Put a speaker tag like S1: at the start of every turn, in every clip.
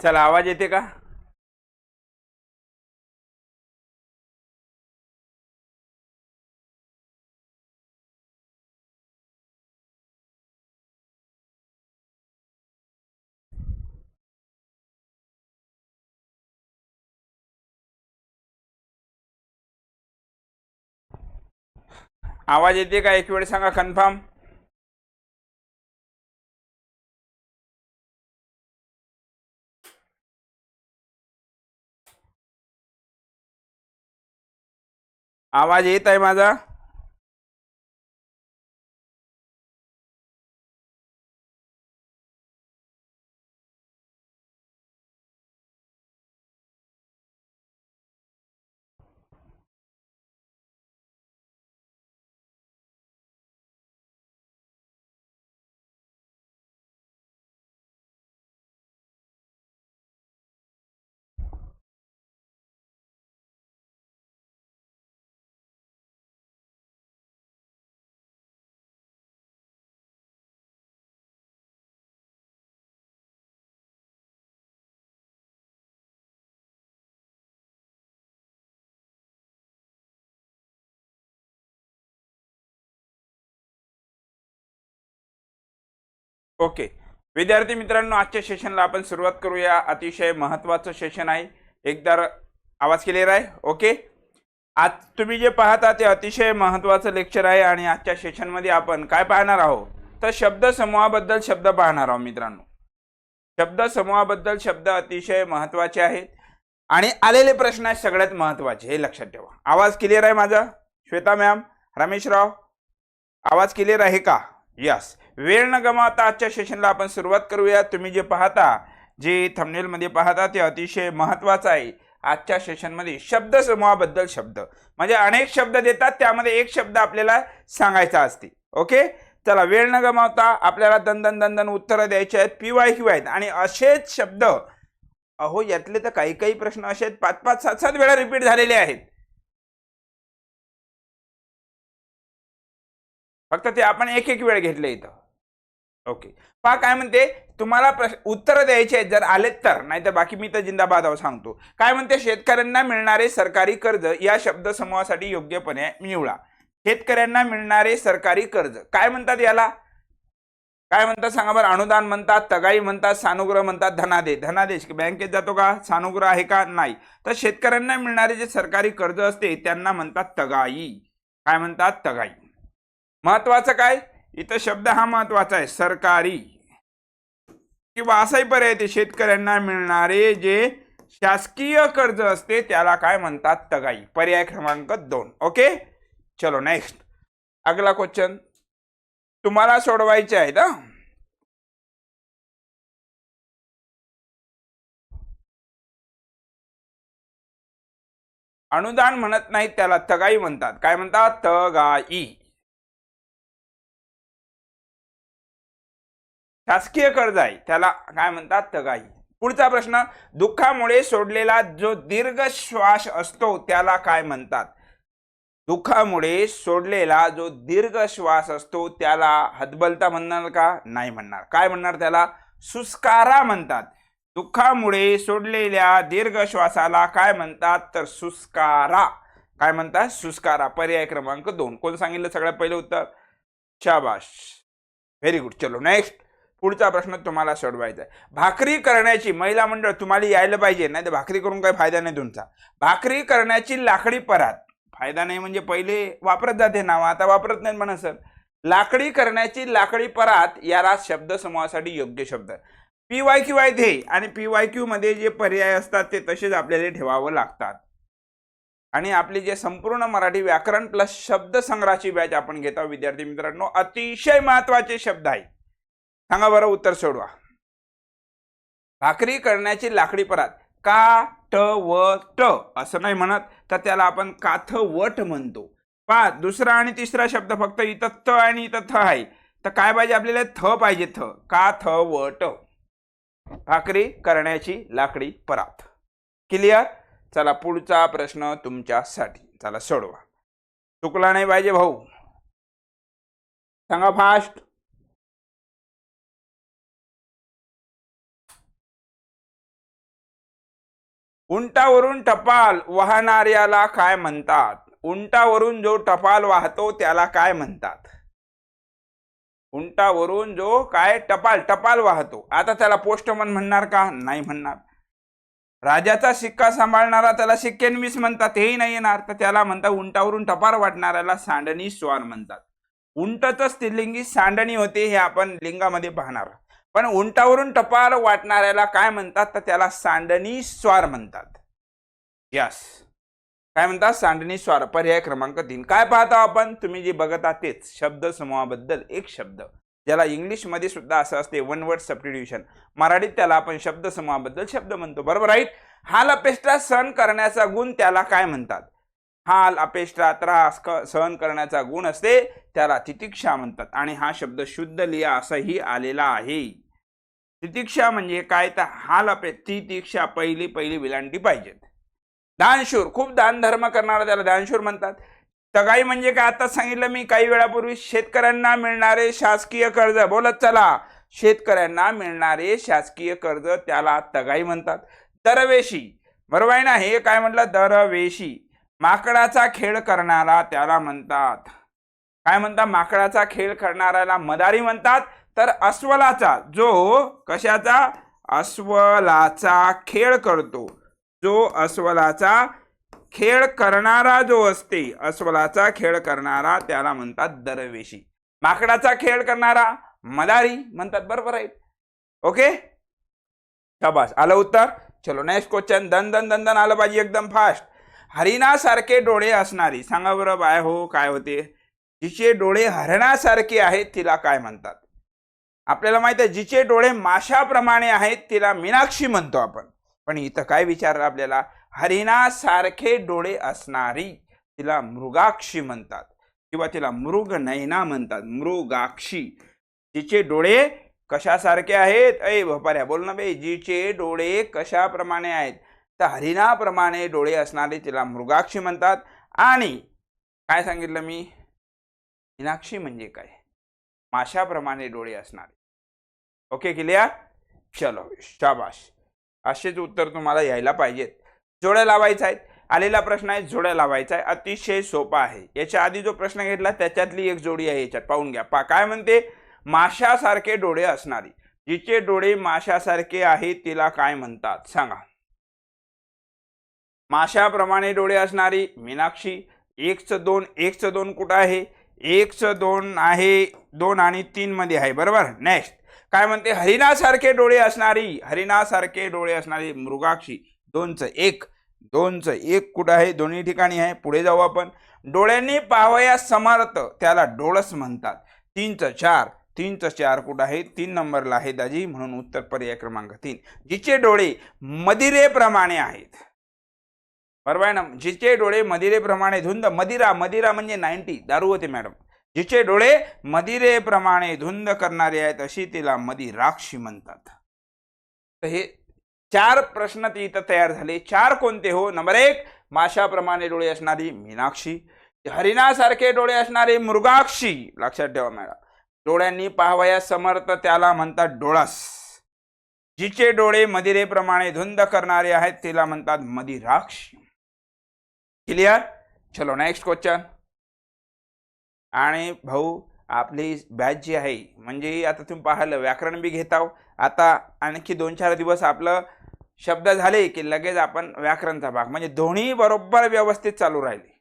S1: चला, आवाज येते का? आवाज येते का? एक वेळ सांगा कन्फर्म. आवाज येत आहे माझा? ओके विद्यार्थी मित्रांनो, आजच्या सेशनला आपण सुरुवात करूया. अतिशय महत्त्वाचं सेशन आहे. एकदा आवाज क्लिअर आहे? ओके. आज तुम्ही जे पाहता ते अतिशय महत्त्वाचं लेक्चर आहे आणि आजच्या सेशनमध्ये आपण काय पाहणार आहोत तर शब्दसमूहाबद्दल शब्द पाहणार आहोत. मित्रांनो, शब्दसमूहाबद्दल शब्द अतिशय महत्त्वाचे आहेत आणि आलेले प्रश्न आहेत सगळ्यात महत्त्वाचे, हे लक्षात ठेवा. आवाज क्लिअर आहे माझा? श्वेता मॅम, रमेशराव, आवाज क्लिअर आहे का? यस. वेळ न गमावता आजच्या सेशनला आपण सुरुवात करूया. तुम्ही जे पाहता, जे थंबनेल मध्ये पाहता ते अतिशय महत्त्वाचं आहे. आजच्या सेशनमध्ये शब्दसमूहाबद्दल शब्द म्हणजे अनेक शब्द देतात, त्यामध्ये एक शब्द आपल्याला सांगायचा असते. ओके, चला वेळ न गमावता आपल्याला दंदन उत्तरं द्यायची आहेत. PYQ आहेत आणि असेच शब्द, अहो यातले तर काही काही प्रश्न असे 5-5, 7-7 वेळा रिपीट झालेले आहेत. फक्त ते आपण एक वेळ घेतले इथं. ओके, पहा काय म्हणते, तुम्हाला उत्तर द्यायचे आहेत जर आलेत तर, नाहीतर बाकी मी तर जिंदाबाद सांगतो. काय म्हणते, शेतकऱ्यांना मिळणारे सरकारी कर्ज या शब्दसमूहासाठी योग्यपणे निवडा. शेतकऱ्यांना मिळणारे सरकारी कर्ज काय म्हणतात? याला काय म्हणतात सांगा बरं? अनुदान म्हणतात, तगाई म्हणतात, सानुग्रह म्हणतात, धनादेश. धनादेश बँकेत जातो का? सानुग्रह आहे का? नाही. तर शेतकऱ्यांना मिळणारे जे सरकारी कर्ज असते त्यांना म्हणतात तगाई. काय म्हणतात? तगाई. महत्वाचं काय इथं शब्द हा महत्वाचा आहे, सरकारी, किंवा असाही पर्याय ते शेतकऱ्यांना मिळणारे जे शासकीय कर्ज असते त्याला काय म्हणतात? तगाई. पर्याय क्रमांक 2. ओके, चलो नेक्स्ट. अगला क्वेश्चन तुम्हाला सोडवायचे आहेत. अनुदान म्हणत नाहीत, त्याला तगाई म्हणतात. काय म्हणतात? तगाई. शासकीय कर्ज आहे त्याला काय म्हणतात? तगाई. पुढचा प्रश्न, दुःखामुळे सोडलेला जो दीर्घ श्वास असतो त्याला काय म्हणतात? दुःखामुळे सोडलेला जो दीर्घ श्वास असतो त्याला हतबलता म्हणणार का? नाही म्हणणार. काय म्हणणार? त्याला सुस्कारा म्हणतात. दुःखामुळे सोडलेल्या दीर्घ श्वासाला काय म्हणतात? तर सुस्कारा. काय म्हणतात? सुस्कारा. पर्याय क्रमांक 2. कोण सांगितलं सगळ्यात पहिलं उत्तर? शाबाश, व्हेरी गुड. चलो नेक्स्ट. पुढचा प्रश्न तुम्हाला सोडवायचा आहे. भाकरी करण्याची, महिला मंडळ तुम्हाला यायला पाहिजे, नाही तर भाकरी करून काही फायदा नाही तुमचा. भाकरी करण्याची लाकडी परात, फायदा नाही म्हणजे पहिले वापरत जाते नाव, आता वापरत नाही म्हणा सर. लाकडी करण्याची लाकडी परात याला शब्दसमूहासाठी योग्य शब्द. PYQ आहे ते, आणि PYQ मध्ये जे पर्याय असतात ते तसेच आपल्याला ठेवावं लागतात. आणि आपली जे संपूर्ण मराठी व्याकरण प्लस शब्द संग्रहाची बॅच आपण घेतो विद्यार्थी मित्रांनो, अतिशय महत्वाचे शब्द आहे. सांगा बरं, उत्तर सोडवा. भाकरी करण्याची लाकडी परात, काठवट असं नाही म्हणत, तर त्याला आपण काथवट म्हणतो. पहा, दुसरा आणि तिसरा शब्द फक्त इथं त आणि इथं थ आहे, तर काय पाहिजे आपल्याला? थ पाहिजे. थ, काथवट. भाकरी करण्याची लाकडी परात. क्लिअर? चला पुढचा प्रश्न तुमच्यासाठी, चला सोडवा. चुकला नाही पाहिजे भाऊ, सांगा फास्ट. उंटावरून टपाल वाहणाऱ्याला काय म्हणतात? उंटावरून जो टपाल वाहतो त्याला काय म्हणतात? उंटावरून जो काय टपाल वाहतो, आता त्याला पोस्टमन म्हणणार का? नाही म्हणणार. राजाचा शिक्का सांभाळणारा त्याला शिक्केनवीस म्हणतात, हेही नाही येणार. तर त्याला म्हणतात उंटावरून टपाल वाटणाऱ्याला सांडणी स्वार म्हणतात. उंटच स्त्रीलिंगी सांडणी होते हे आपण लिंगामध्ये पाहणार. पण उंटावरून टपाल वाटणाऱ्याला काय म्हणतात? तर त्याला सांडणी स्वार म्हणतात. यस, काय म्हणतात? सांडणी स्वार. पर्याय क्रमांक 3. काय पाहता आपण? तुम्ही जे बघत आहात तेच शब्द समूहाबद्दल एक शब्द, ज्याला इंग्लिश मध्ये सुद्धा असं असते वन वर्ड सबस्टिट्यूशन, मराठीत त्याला आपण शब्द समूहाबद्दल शब्द म्हणतो. बरोबर, राईट. हाल अपेष्टा सहन करण्याचा गुण त्याला काय म्हणतात? हाल अपेष्टा त्रास सहन करण्याचा गुण असते त्याला तितिक्षा म्हणतात. आणि हा शब्द शुद्ध लिहा असंही आलेला आहे. तितिक्षा म्हणजे काय? तर हाल तितिक्षा, पहिली विलांटी पाहिजेत. दानशूर, खूप दान धर्म करणारा त्याला दानशूर म्हणतात. तगाई म्हणजे काय? आता सांगितलं मी काही वेळापूर्वी, शेतकऱ्यांना मिळणारे शासकीय कर्ज. बोलत चला, शेतकऱ्यांना मिळणारे शासकीय कर्ज त्याला तगाई म्हणतात. दरवेशी, बरोबर आहे ना? हे काय म्हटलं? दरवेशी. माकडाचा खेळ करणारा त्याला म्हणतात काय म्हणतात? माकडाचा खेळ करणाऱ्याला मदारी म्हणतात. तर अस्वलाचा, जो कशाचा? अस्वलाचा खेळ करतो, जो अस्वलाचा खेळ करणारा जो असते, अस्वलाचा खेळ करणारा त्याला म्हणतात दरवेशी. माकडाचा खेळ करणारा मदारी म्हणतात. बरोबर आहे. ओके, शाबास, आलं उत्तर. चलो नेक्स्ट क्वेश्चन. दन दन दन दन आलं पाहिजे एकदम फास्ट. हरिणासारखे डोळे असणारी, सांगा बरं बाय हो काय होते? जिचे डोळे हरणासारखे आहेत तिला काय म्हणतात? आपल्याला माहित आहे जिचे डोळे माशाप्रमाणे आहेत तिला मीनाक्षी म्हणतो आपण. पण इथं काय विचारलं आपल्याला? हरिणासारखे डोळे असणारी तिला मृगाक्षी म्हणतात, किंवा तिला मृग नयना म्हणतात, मृगाक्षी. जिचे डोळे कशासारखे आहेत? ऐ भपाऱ्या बोल ना बे. जिचे डोळे कशाप्रमाणे आहेत? तर हरिणाप्रमाणे डोळे असणारी तिला मृगाक्षी म्हणतात. आणि काय सांगितलं मी? मीनाक्षी म्हणजे काय? माशाप्रमाणे डोळे असणारे. Okay, clear? चलो शाबाश. असेच उत्तर तुम्हाला यायला पाहिजेत. जोड्या लावायच्या आहेत. आलेला प्रश्न आहे जोड्या लावायचा आहे, अतिशय सोपा आहे. याच्या आधी जो प्रश्न घेतला त्याच्यातली एक जोडी आहे, याच्यात पाहून घ्या. काय म्हणते? माशासारखे डोळे असणारी. जिचे डोळे माशासारखे आहेत तिला काय म्हणतात? सांगा. माशाप्रमाणे डोळे असणारी मीनाक्षी. 1:2 कुठं आहे? 1:2 आहे, 2 आणि 3 मध्ये आहे. बरोबर. नेक्स्ट काय म्हणते? हरिणासारखे डोळे असणारी, हरिणासारखे डोळे असणारी मृगाक्षी. 2:1 कुठं आहे? दोन्ही ठिकाणी आहे. पुढे जाऊ आपण. डोळ्यांनी पाहावयास समर्थ त्याला डोळस म्हणतात. 3:4 कुठं आहे? 3 नंबरला आहे दाजी, म्हणून उत्तर पर्याय क्रमांक 3. जिचे डोळे मदिरेप्रमाणे आहेत. बरोबर आहे ना? जिचे डोळे मदिरेप्रमाणे धुंद, मदिरा म्हणजे 90 दारू होते मॅडम. जिचे डोळे मदिरेप्रमाणे धुंद करणारे आहेत अशी तिला मदिराक्षी म्हणतात. तर हे 4 प्रश्न इथं तयार झाले. 4 कोणते हो? नंबर 1 माशाप्रमाणे डोळे असणारी मीनाक्षी, हरिणासारखे डोळे असणारे मृगाक्षी. लक्षात ठेवा मॅडम. डोळ्यांनी पाहावयास समर्थ त्याला म्हणतात डोळस. जिचे डोळे मदिरेप्रमाणे धुंद करणारे आहेत तिला म्हणतात मदिराक्षी. क्लिअर? चलो नेक्स्ट क्वेश्चन. आणि भाऊ आपली बॅच जी आहे, म्हणजे आता तुम्ही पाहिलं व्याकरण बी घेताव. आता आणखी 2-4 दिवस आपलं शब्द झाले की लगेच आपण व्याकरणचा भाग, म्हणजे दोन्ही बरोबर व्यवस्थित चालू राहिले.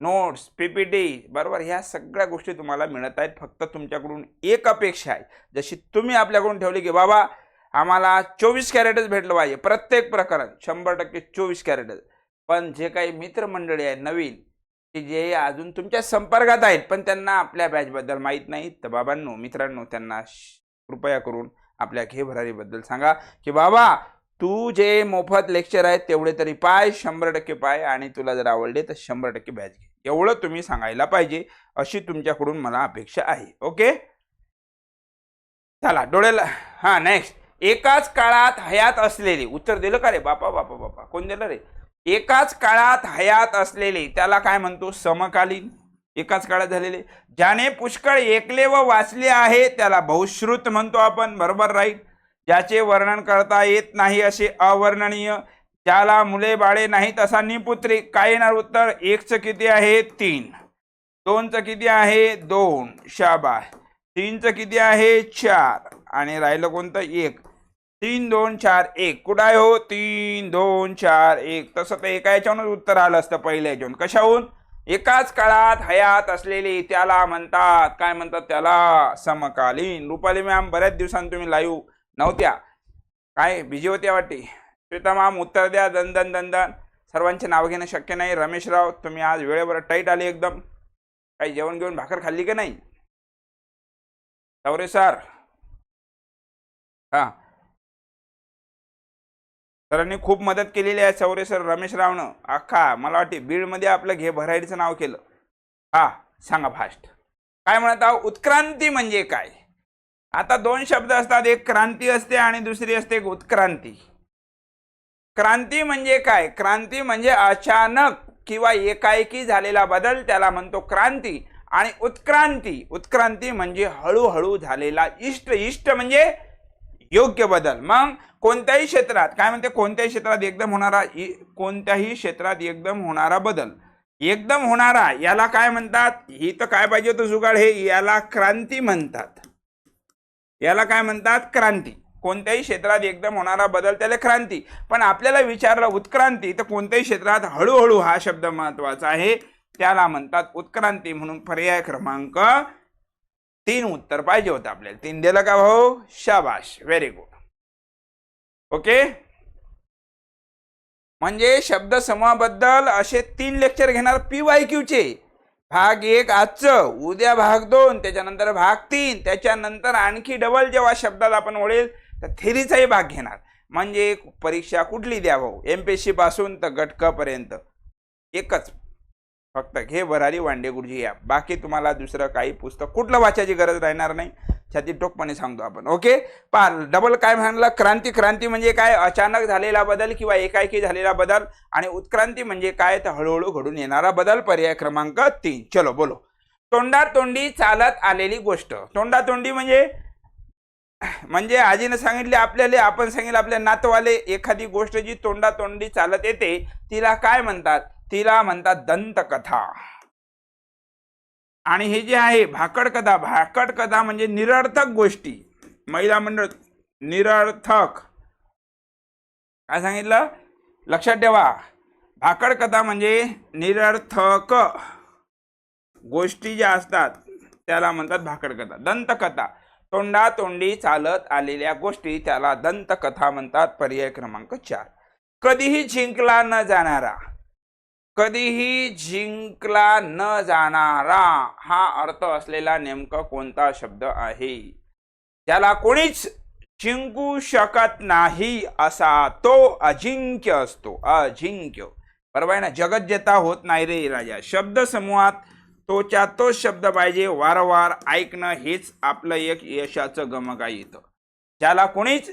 S1: नोट्स, पीपीटी, बरोबर, ह्या सगळ्या गोष्टी तुम्हाला मिळत आहेत. फक्त तुमच्याकडून एक अपेक्षा आहे, जशी तुम्ही आपल्याकडून ठेवली की बाबा आम्हाला 24 कॅरेटच भेटलं पाहिजे प्रत्येक प्रकरण, 100% 24 कॅरेटच. पण जे काही मित्रमंडळी आहेत नवीन, की जे अजून तुमच्या संपर्कात आहेत पण त्यांना आपल्या बॅचबद्दल माहीत नाही, तर बाबांनो मित्रांनो त्यांना कृपया करून आपल्या घे भरारीबद्दल सांगा की बाबा तू जे मोफत लेक्चर आहेत तेवढे तरी पाय, 100% पाय, आणि तुला जर आवडले तर 100% बॅच घे. एवढं तुम्ही सांगायला पाहिजे, अशी तुमच्याकडून मला अपेक्षा आहे. ओके, चला डोळ्याला. हा नेक्स्ट. एकाच काळात हयात असलेले. उत्तर दिलं का रे? बापा कोण दिलं रे? एकाच काळात हयात असलेले त्याला काय म्हणतो? समकालीन. एकाच काळात झालेले. ज्याने पुष्कळ ऐकले व वाचले आहे त्याला बहुश्रुत म्हणतो आपण. बरोबर, राईट. ज्याचे वर्णन करता येत नाही असे अवर्णनीय, ज्याला मुले बाळे नाहीत असा निपुत्रिक. काय येणार उत्तर? 1चं किती आहे? 3. 2चं किती आहे? 2. शाबाश. 3चं किती आहे? 4. आणि राहिलं कोणतं? 1. 3 2 4 1. कुठं आहे हो? 3 2 4 1. तसं तर एका याच्यावरूनच उत्तर आलं असतं पहिल्या याच्यावरून. कशाहून? एकाच काळात हयात असलेली त्याला म्हणतात, काय म्हणतात त्याला? समकालीन. रुपाली मॅम बऱ्याच दिवसांनी तुम्ही लाईव्ह नव्हत्या, काय बिजी होत्या वाटते. श्वेता मॅम उत्तर द्या. दंदन दंदन. सर्वांचे नाव घेणं शक्य नाही. रमेशराव तुम्ही आज वेळेवर टाईट आले एकदम. काही जेवण घेऊन भाकर खाल्ली की नाही? चौरे सर, हा सरांनी खूप मदत केलेली आहे चौरे सर. रमेशरावनं अख्खा मला वाटते बीडमध्ये आपलं घे भरायचं नाव केलं. हा सांगा फास्ट. काय म्हणत आहो? उत्क्रांती म्हणजे काय? आता 2 शब्द असतात, एक क्रांती असते आणि दुसरी असते उत्क्रांती. क्रांती म्हणजे काय? क्रांती म्हणजे अचानक किंवा एकाएकी झालेला बदल, त्याला म्हणतो क्रांती. आणि उत्क्रांती, उत्क्रांती म्हणजे हळूहळू झालेला इष्ट म्हणजे योग्य बदल. मग कोणत्याही क्षेत्रात काय म्हणते? कोणत्याही क्षेत्रात एकदम होणारा, कोणत्याही क्षेत्रात एकदम होणारा बदल, एकदम होणारा याला काय म्हणतात? ही तर काय पाहिजे होतं जुगाड, हे याला क्रांती म्हणतात. याला काय म्हणतात? क्रांती. कोणत्याही क्षेत्रात एकदम होणारा बदल त्याला क्रांती. पण आपल्याला विचारलं उत्क्रांती, तर कोणत्याही क्षेत्रात हळूहळू हा शब्द महत्वाचा आहे, त्याला म्हणतात उत्क्रांती. म्हणून पर्याय क्रमांक 3 उत्तर पाहिजे होतं आपल्याला. 3 दिलं का भाऊ? शाबाश, व्हेरी गुड. ओके. म्हणजे शब्द समूहाबद्दल असे 3 लेक्चर घेणार PYQ चे. भाग 1 आजचं, उद्या भाग 2, त्याच्यानंतर भाग 3, त्याच्यानंतर आणखी डबल जेव्हा शब्दात आपण वळेल तर थेरीचाही भाग घेणार. म्हणजे परीक्षा कुठली द्या भाऊ, MPSC पासून तर गट क पर्यंत एकच, फक्त घे भरारी वांडे गुरुजी या. बाकी तुम्हाला दुसरं काही पुस्तक कुठलं वाचायची गरज राहणार नाही. छाती टोकपणे सांगतो आपण. ओके. डबल काय म्हणलं? क्रांती. क्रांती म्हणजे काय? अचानक झालेला बदल किंवा एकाएकी झालेला बदल. आणि उत्क्रांती म्हणजे काय? तर हळूहळू घडून येणारा बदल. पर्याय क्रमांक 3. चलो बोलो. तोंडातोंडी चालत आलेली गोष्ट. तोंडातोंडी म्हणजे आजीनं सांगितले आपल्याला, आपण सांगितलं आपल्या नातवाले, एखादी गोष्ट जी तोंडातोंडी चालत येते तिला काय म्हणतात? तिला म्हणतात दंतकथा. आणि हे जे आहे भाकड कथा, भाकड कथा म्हणजे निरर्थक गोष्टी. महिला मंडळ निरर्थक, काय सांगितलं? लक्षात ठेवा. भाकड कथा म्हणजे निरर्थक गोष्टी ज्या असतात त्याला म्हणतात भाकड कथा. दंतकथा, तोंडातोंडी चालत आलेल्या गोष्टी, त्याला दंतकथा म्हणतात. पर्याय क्रमांक 4. कधीही जिंकला न जाणारा. कधीही जिंकला न जाणारा हा अर्थ असलेला नेमका कोणता शब्द आहे? ज्याला कोणीच जिंकू शकत नाही असा तो अजिंक्य असतो. अजिंक्य, बरोबर आहे ना? जगत जेता होत नाही रे राजा. शब्द समूहात तोच्या तोच शब्द पाहिजे. वारंवार ऐकणं हेच आपलं एक यशाचं गमक आहे. इथं ज्याला कोणीच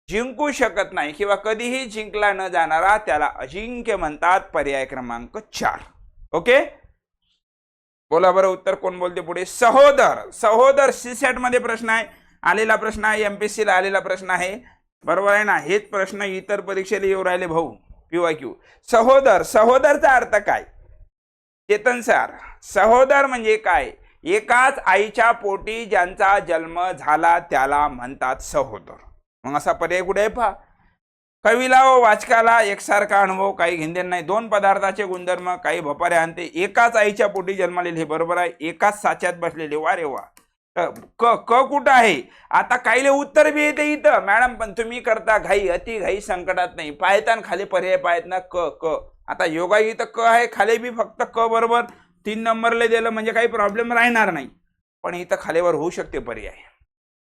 S1: जिंकू शकत नाही किंवा कधीही जिंकला न जाणारा त्याला अजिंक्य म्हणतात. पर्याय क्रमांक 4. ओके. बोला बरं उत्तर कोण बोलते पुढे? सहोदर. सहोदर सीसेट मध्ये प्रश्न आहे, आलेला प्रश्न आहे, MPSC ला आलेला प्रश्न आहे, बरोबर आहे ना? हेच प्रश्न इतर परीक्षेला येऊ राहिले भाऊ. PYQ. सहोदर, सहोदरचा अर्थ काय? चेतन सर, सहोदर म्हणजे काय? एकाच आईच्या पोटी ज्यांचा जन्म झाला त्याला म्हणतात सहोदर. मग असा पर्याय कुठे आहे पहा. कवीला व वाचकाला एकसारखा अनुभव, काही घेणदेण नाही. 2 पदार्थाचे गुणधर्म, काही भपारे आणते. एकाच आईच्या पोटी जन्मलेले, हे बरोबर आहे. एकाच साच्यात बसलेले, वा रे वा. क कुठं आहे? आता काहीले उत्तर बी येते इथं. मॅडम पण तुम्ही करता घाई, अति घाई संकटात नाही. पायतान खाली पर्याय पाहत ना. क आता योगा इथं क आहे, खाली बी फक्त क बरोबर 3 नंबरला दिलं म्हणजे काही प्रॉब्लेम राहणार नाही. पण इथं खालीवर होऊ शकते पर्याय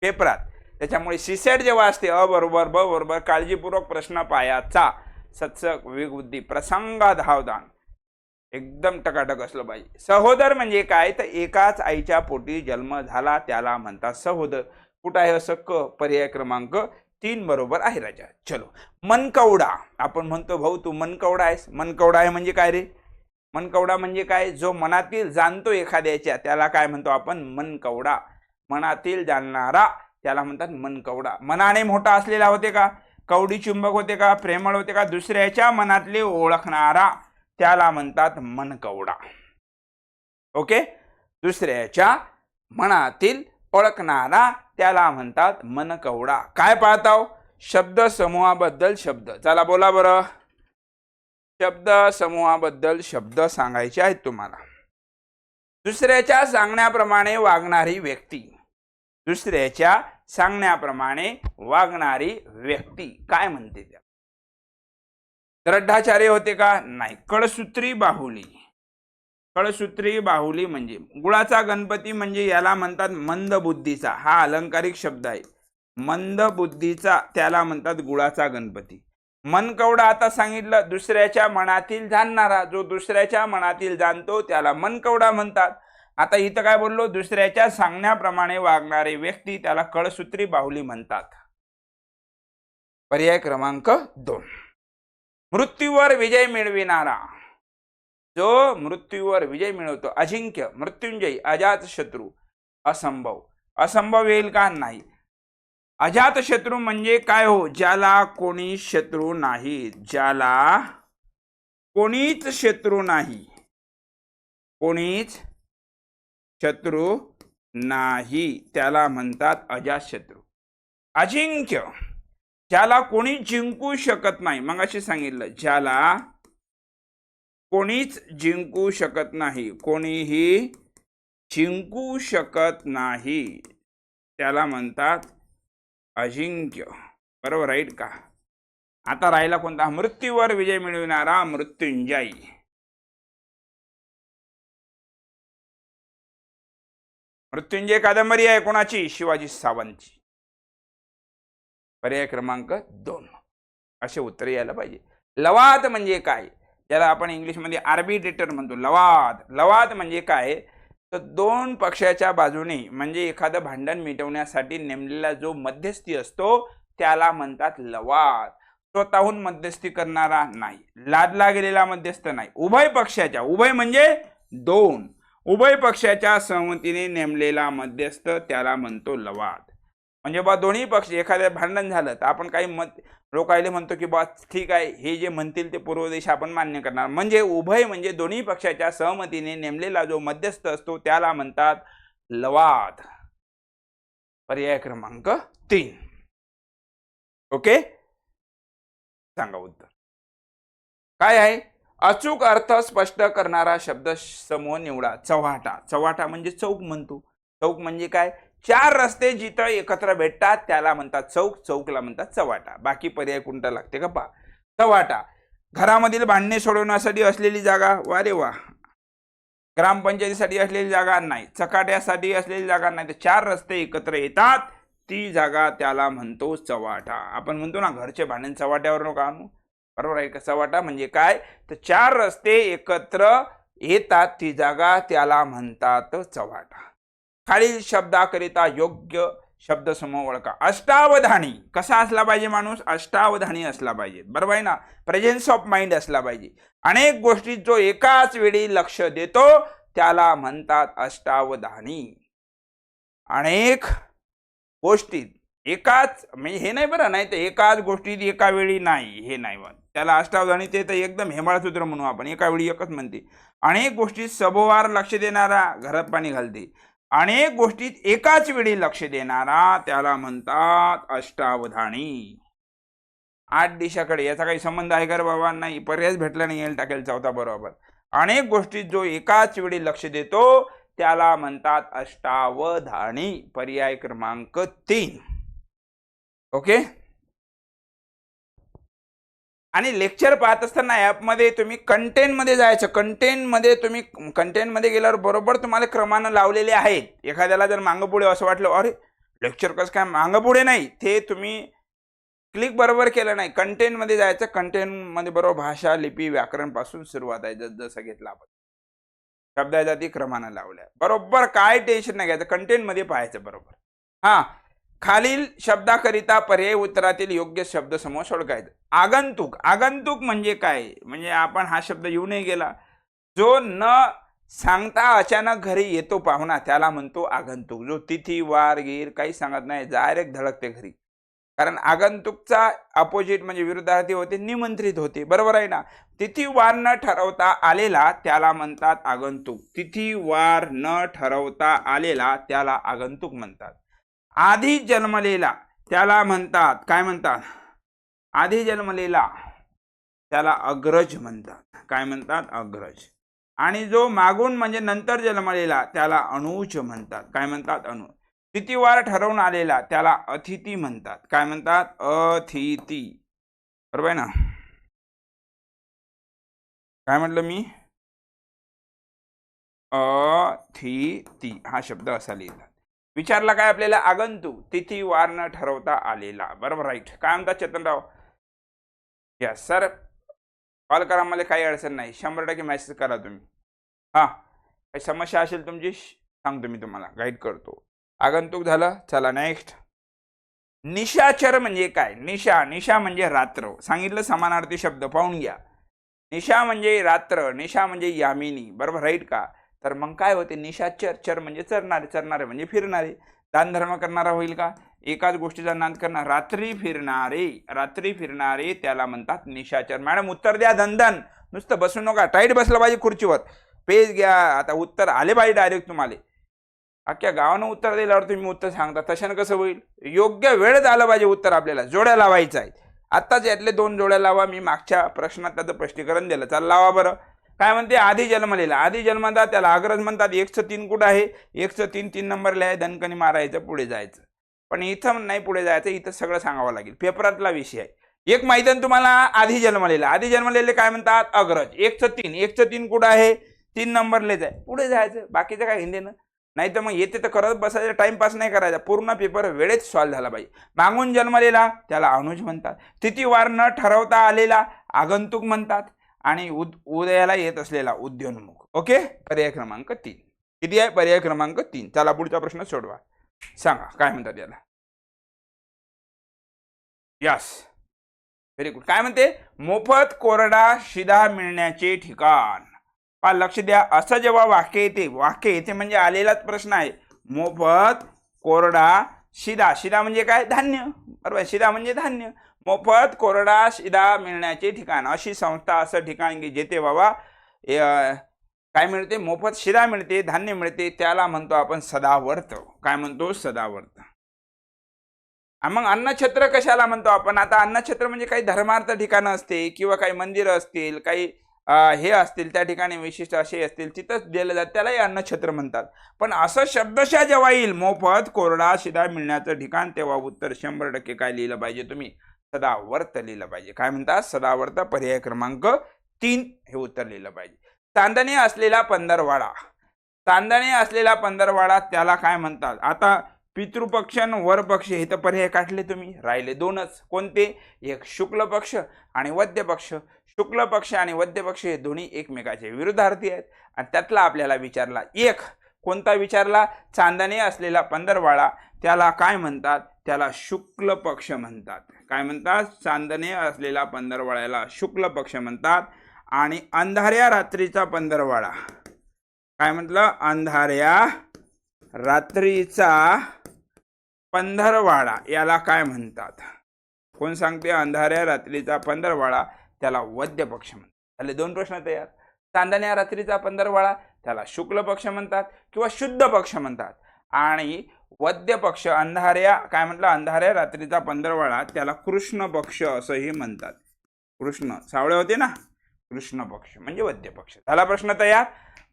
S1: पेपरात. त्याच्यामुळे सीसेट जेव्हा असते अ बरोबर ब बरोबर काळजीपूर्वक प्रश्न पायाचा, सत्सक विवेकबुद्धी प्रसंगा धावदान एकदम टकाटक असलं पाहिजे. सहोदर म्हणजे काय? तर एकाच आईच्या पोटी जन्म झाला त्याला म्हणतात सहोदर. कुठं आहे असं? क. पर्याय क्रमांक 3 बरोबर आहे राजा. चलो. मनकवडा. आपण म्हणतो भाऊ तू मनकवडा आहेस. मनकवडा आहे म्हणजे काय रे? मनकवडा म्हणजे काय? जो मनातील जाणतो एखाद्याच्या त्याला काय म्हणतो आपण? मनकवडा. मनातील जाणणारा त्याला म्हणतात मनकवडा. मनाने मोठा असलेला होते का? कवडी चुंबक होते का, प्रेमळ होते का, दुसऱ्याच्या मनातले ओळखणारा त्याला म्हणतात मनकवडा. ओके, दुसऱ्याच्या मनातील ओळखणारा त्याला म्हणतात मनकवडा. काय पाहताव? शब्द समूहाबद्दल शब्द. चला बोला बरं, शब्द समूहाबद्दल शब्द सांगायचे आहेत तुम्हाला. दुसऱ्याच्या सांगण्याप्रमाणे वागणारी व्यक्ती, दुसऱ्याच्या सांगण्याप्रमाणे वागणारी व्यक्ती काय म्हणते त्या? द्रढाचार्य होते का? नाही. कळसूत्री बाहुली. कळसूत्री बाहुली म्हणजे गुळाचा गणपती, म्हणजे याला म्हणतात मंदबुद्धीचा. हा अलंकारिक शब्द आहे. मंदबुद्धीचा त्याला म्हणतात गुळाचा गणपती. मनकवडा आता सांगितलं, दुसऱ्याच्या मनातील जाणणारा. जो दुसऱ्याच्या मनातील जाणतो त्याला मनकवडा म्हणतात. आता इथं काय बोललो? दुसऱ्याच्या सांगण्याप्रमाणे वागणारे व्यक्ती त्याला कळसूत्री बाहुली म्हणतात. पर्याय क्रमांक 2. मृत्यूवर विजय मिळविणारा. जो मृत्यूवर विजय मिळवतो, अजिंक्य, मृत्युंजय, अजात शत्रू, असंभव. असंभव येईल का? नाही. अजात शत्रू म्हणजे काय हो? ज्याला कोणी शत्रू नाही, ज्याला कोणीच शत्रू नाही, कोणीच शत्रू नाही त्याला म्हणतात अजातशत्रू. अजिंक्य, ज्याला कोणी जिंकू शकत नाही. मग असे सांगितलं, ज्याला कोणीच जिंकू शकत नाही, कोणीही जिंकू शकत नाही त्याला म्हणतात अजिंक्य. बरोबर राईट का? आता राहिला कोणता? मृत्यूवर विजय मिळविणारा मृत्युंजय. मृत्युंजय कादंबरी आहे कोणाची? शिवाजी सावंतची. पर्याय क्रमांक 2. असे उत्तर यायला पाहिजे. लवाद म्हणजे काय? ज्याला आपण इंग्लिशमध्ये आर्बिट्रेटर म्हणतो. लवाद. लवाद म्हणजे काय? तर दोन पक्षाच्या बाजूने, म्हणजे एखादं भांडण मिटवण्यासाठी नेमलेला जो मध्यस्थी असतो त्याला म्हणतात लवाद. स्वतःहून मध्यस्थी करणारा नाही, लादला गेलेला मध्यस्थ नाही. उभय पक्षाच्या, उभय म्हणजे दोन, उभय पक्षाच्या सहमतीने नेमलेला मध्यस्थ त्याला म्हणतो लवाद. म्हणजे बा दोन्ही पक्ष एखाद्या भांडण झालं तर आपण काही लोकायले म्हणतो की बा ठीक आहे, हे जे म्हणतील ते पूर्व देश आपण मान्य करणार. म्हणजे उभय म्हणजे दोन्ही पक्षाच्या सहमतीने नेमलेला जो मध्यस्थ असतो त्याला म्हणतात लवाद. पर्याय क्रमांक 3. ओके, सांगा उत्तर काय आहे? अचूक अर्थ स्पष्ट करणारा शब्द समूह निवडा. चव्हाटा. चव्हाटा म्हणजे चौक म्हणतो. चौक म्हणजे काय? 4 रस्ते जिथं एकत्र भेटतात त्याला म्हणतात चौक. चौकला म्हणतात चव्हाटा. बाकी पर्याय कोणता लागते का पहा. चव्हाटा. घरामधील भांडणे सोडवण्यासाठी असलेली जागा. वा रे वा. ग्रामपंचायतीसाठी असलेली जागा नाही. चकाट्यासाठी असलेली जागा नाही. तर 4 रस्ते एकत्र येतात ती जागा त्याला म्हणतो चव्हाटा. आपण म्हणतो ना घरचे भांडण चव्हाट्यावर नको आणू. बरोबर आहे का? चव्हाटा म्हणजे काय? तर 4 रस्ते एकत्र येतात ती जागा त्याला म्हणतात चव्हाटा. खालील शब्दाकरिता योग्य शब्दसमूह ओळखा. अष्टावधानी. कसा असला पाहिजे माणूस? अष्टावधानी असला पाहिजे. बरोबर आहे ना? प्रेझेन्स ऑफ माइंड असला पाहिजे. अनेक गोष्टीत जो एकाच वेळी लक्ष देतो त्याला म्हणतात अष्टावधानी. अनेक गोष्टीत एकाच, म्हणजे हे नाही बरं, नाही तर एकाच गोष्टीत एका वेळी नाही, हे नाही बरं, त्याला अष्टावधानी. ते तर एकदम हेमाळसूत्र म्हणू आपण. एका वेळी एकच म्हणते. अनेक गोष्टीत सभोवार लक्ष देणारा घरात पाणी घालते. अनेक गोष्टीत एकाच वेळी लक्ष देणारा त्याला म्हणतात अष्टावधानी. 8 दिशाकडे याचा काही संबंध आहे का रे बाबा? नाही. पर्यायच भेटला नाही, येईल टाकेल चौथा बरोबर. अनेक गोष्टीत जो एकाच वेळी लक्ष देतो त्याला म्हणतात अष्टावधानी. पर्याय क्रमांक 3. ओके. आणि लेक्चर पाहत असताना ॲपमध्ये तुम्ही कंटेंटमध्ये जायचं. कंटेंटमध्ये गेल्यावर बरोबर तुम्हाला क्रमानं लावलेले आहेत. एखाद्याला जर मागं पुढे असं वाटलं अरे लेक्चर कसं काय मागं पुढे नाही, ते तुम्ही क्लिक बरोबर केलं नाही. कंटेंटमध्ये जायचं. कंटेंटमध्ये बरोबर भाषा, लिपी, व्याकरण पासून सुरुवात आहे. जसं घेतलं आपण शब्दा जाती क्रमानं लावल्या बरोबर. काय टेन्शन नाही घ्यायचं. कंटेंटमध्ये पाहायचं बरोबर. हां, खालील शब्दाकरिता पर्याय उत्तरातील योग्य शब्दसमूह ओळखायचा. आगंतुक. आगंतुक म्हणजे काय? म्हणजे आपण हा शब्द येऊ नाही गेला, जो न सांगता अचानक घरी येतो पाहुणा त्याला म्हणतो आगंतुक. जो तिथी वार गीर काही सांगत नाही, डायरेक्ट धडकते घरी कारण आगंतुकचा अपोजिट म्हणजे विरुद्धार्थी होते निमंत्रित होते, बरोबर आहे ना. तिथीवार न ठरवता आलेला त्याला म्हणतात आगंतुक. तिथीवार न ठरवता आलेला त्याला आगंतुक म्हणतात. आधी जन्मलेला त्याला म्हणतात, काय म्हणतात, आधी जन्मलेला त्याला अग्रज म्हणतात. काय म्हणतात, अग्रज. आणि जो मागून म्हणजे नंतर जन्मलेला त्याला अनुज म्हणतात. काय म्हणतात, अनुज. तिथीवार ठरवून आलेला त्याला अतिथी म्हणतात. काय म्हणतात, अतिथी. बरोबर आहे ना. काय म्हटलं मी, अतिथी हा शब्द असा लिहिला. विचारला काय आपल्याला, आगंतुक, तिथीवार न ठरवता आलेला. बरोबर, राईट. काय म्हणतात चेतनराव, यस सर, कॉल करा, मला काही अडचण नाही, 100% मेसेज करा तुम्ही. हा, काही समस्या असेल तुमची सांगतो मी, तुम्हाला गाईड करतो. आगंतुक झालं. चला नेक्स्ट. निशाचर म्हणजे काय. निशा, निशा म्हणजे रात्र. सांगितलं समानार्थी शब्द पाहून घ्या. निशा म्हणजे रात्र, निशा म्हणजे यामिनी. बरोबर, राईट का. तर मग काय होते, निशाचर. चर म्हणजे चरणारे, चरणारे म्हणजे फिरणारे. दान धर्म करणारा होईल का, एकाच गोष्टीचा नाद करणार. रात्री फिरणारे, रात्री फिरणारे त्याला म्हणतात निशाचर. मॅडम उत्तर द्या धनधन, नुसतं बसू नका, टाईट बसलं पाहिजे खुर्चीवर. पेज घ्या, आता उत्तर आले पाहिजे डायरेक्ट तुम्हाला. अख्ख्या गावानं उत्तर दिल्यावर तुम्ही उत्तर सांगता, तशानं कसं होईल. योग्य वेळेत आलं पाहिजे उत्तर. आपल्याला जोड्या लावायचं आहे. आत्ताच यातले 2 जोड्या लावा. मी मागच्या प्रश्नात त्याचं स्पष्टीकरण दिलं. चला लावा बरं. काय म्हणते, आधी जन्मलेला. आधी जन्मतात त्याला अग्रज म्हणतात. 1चं 3 कुठं आहे, 1चं 3 नंबरला आहे. दणकणी मारायचं, पुढे जायचं. पण इथं नाही पुढे जायचं, इथं सगळं सांगावं लागेल. पेपरातला विषय आहे. एक माहिती आहे तुम्हाला, आधी जन्मलेला. आधी जन्मलेले काय म्हणतात, अग्रज. 1चं 3 कुठं आहे, 3 नंबरलेच आहे, पुढे जायचं. बाकीचं काय हिंदीनं. नाही तर मग येते तर करत बसायचं, टाइमपास नाही करायचा. पूर्ण पेपर वेळेत सॉल्व्ह झाला पाहिजे. मागून जन्मलेला त्याला अनुज म्हणतात. तिथीवार न ठरवता आलेला आगंतुक म्हणतात. आणि उदयाला येत असलेला उद्योन्मुख. ओके, पर्याय क्रमांक 3. किती आहे, पर्याय क्रमांक 3. चला पुढचा प्रश्न सोडवा. सांगा काय म्हणतात याला. Yes, very good. काय म्हणते, मोफत कोरडा शिधा मिळण्याचे ठिकाण. लक्ष द्या. असं जेव्हा वाक्य येते, वाक्य येते म्हणजे आलेलाच प्रश्न आहे. मोफत कोरडा शिधा. शिधा म्हणजे काय, धान्य. बरोबर, शिधा म्हणजे धान्य. मोफत कोरडा शिधा मिळण्याचे ठिकाण. अशी संस्था, असं ठिकाण की जेथे बाबा काय मिळते, मोफत शिधा मिळते, धान्य मिळते, त्याला म्हणतो आपण सदावर्त. काय म्हणतो, सदावर्त. मग अन्नछत्र कशाला म्हणतो आपण. आता अन्नछत्र म्हणजे काही धर्मार्थ ठिकाणं असते, किंवा काही मंदिरं असतील, काही हे असतील, त्या ठिकाणी विशिष्ट असे असतील, तिथंच दिलं जातं, त्यालाही अन्नछत्र म्हणतात. पण असं शब्दशः जेव्हा येईल, मोफत कोरडा शिधा मिळण्याचं ठिकाण, तेव्हा उत्तर 100% काय लिहिलं पाहिजे तुम्ही, सदावर्त लिहिलं पाहिजे. काय म्हणतात, सदावर्त. पर्याय क्रमांक 3 हे उत्तर लिहिलं पाहिजे. चांदणे असलेला पंधरवाडा. चांदणे असलेला पंधरवाडा त्याला काय म्हणतात. आता पितृपक्ष आणि वरपक्ष हे तर पर्याय काढले तुम्ही, राहिले 2च. कोणते, एक शुक्ल पक्ष आणि वद्य पक्ष. शुक्ल पक्ष आणि वद्य पक्ष हे दोन्ही एकमेकाचे विरुद्धार्थी आहेत. आणि त्यातला आपल्याला विचारला एक, कोणता विचारला, चांदणे असलेला पंधरवाडा त्याला काय म्हणतात, त्याला शुक्ल पक्ष म्हणतात. काय म्हणतात, चांदणे असलेला पंधरवाड्याला शुक्ल पक्ष म्हणतात. आणि अंधाऱ्या रात्रीचा पंधरवाडा काय म्हटलं, अंधाऱ्या रात्रीचा पंधरवाडा याला काय म्हणतात. कोण सांगते, अंधाऱ्या रात्रीचा पंधरवाडा त्याला वद्य पक्ष म्हणतात. त्याले 2 प्रश्न तयार. चांदण्या रात्रीचा पंधरवाडा त्याला शुक्ल पक्ष म्हणतात किंवा शुद्ध पक्ष म्हणतात. आणि वद्य पक्ष, अंधाऱ्या काय म्हटलं, अंधाऱ्या रात्रीचा पंधरवाडा त्याला कृष्ण पक्ष असंही म्हणतात. कृष्ण सावळे होते ना, कृष्ण पक्ष म्हणजे वद्य पक्ष. झाला प्रश्न तयार.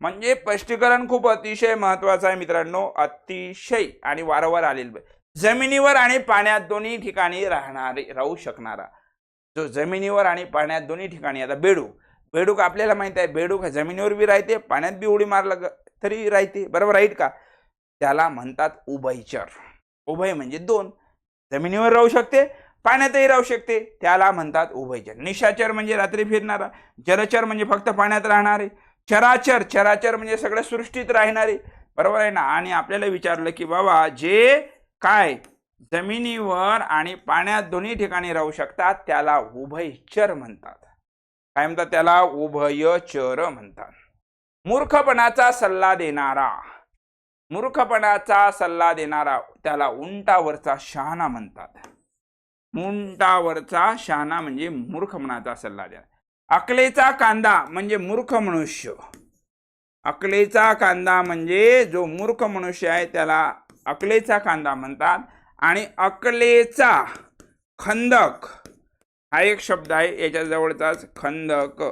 S1: म्हणजे स्पष्टीकरण खूप अतिशय महत्वाचं आहे मित्रांनो, अतिशय. आणि वारंवार आलेलं. जमिनीवर आणि पाण्यात दोन्ही ठिकाणी राहू शकणारा, जो जमिनीवर आणि पाण्यात दोन्ही ठिकाणी. आता बेडूक, बेडूक आपल्याला माहित आहे, बेडूक जमिनीवर बी राहते, पाण्यात बी उडी मारलं तरी राहते. बरोबर, राईट का. त्याला म्हणतात उभयचर. उभय म्हणजे 2, जमिनीवर राहू शकते, पाण्यातही राहू शकते, त्याला म्हणतात उभयचर. निशाचर म्हणजे रात्री फिरणारा. जलचर म्हणजे फक्त पाण्यात राहणारे. चराचर, चराचर म्हणजे सगळ्या सृष्टीत राहणारे. बरोबर आहे ना. आणि आपल्याला विचारलं की बाबा जे काय जमिनीवर आणि पाण्यात दोन्ही ठिकाणी राहू शकतात त्याला उभयचर म्हणतात. काय म्हणतात, त्याला उभयचर म्हणतात. मूर्खपणाचा सल्ला देणारा, मूर्खपणाचा सल्ला देणारा त्याला उंटावरचा शहाणा म्हणतात. उंटावरचा शहाणा म्हणजे मूर्ख मनाचा सल्ला देणारा. अकलेचा कांदा म्हणजे मूर्ख मनुष्य. अकलेचा कांदा म्हणजे जो मूर्ख मनुष्य आहे त्याला अकलेचा कांदा म्हणतात. आणि अकलेचा खंदक हा एक शब्द आहे, याच्या जवळचाच खंदक.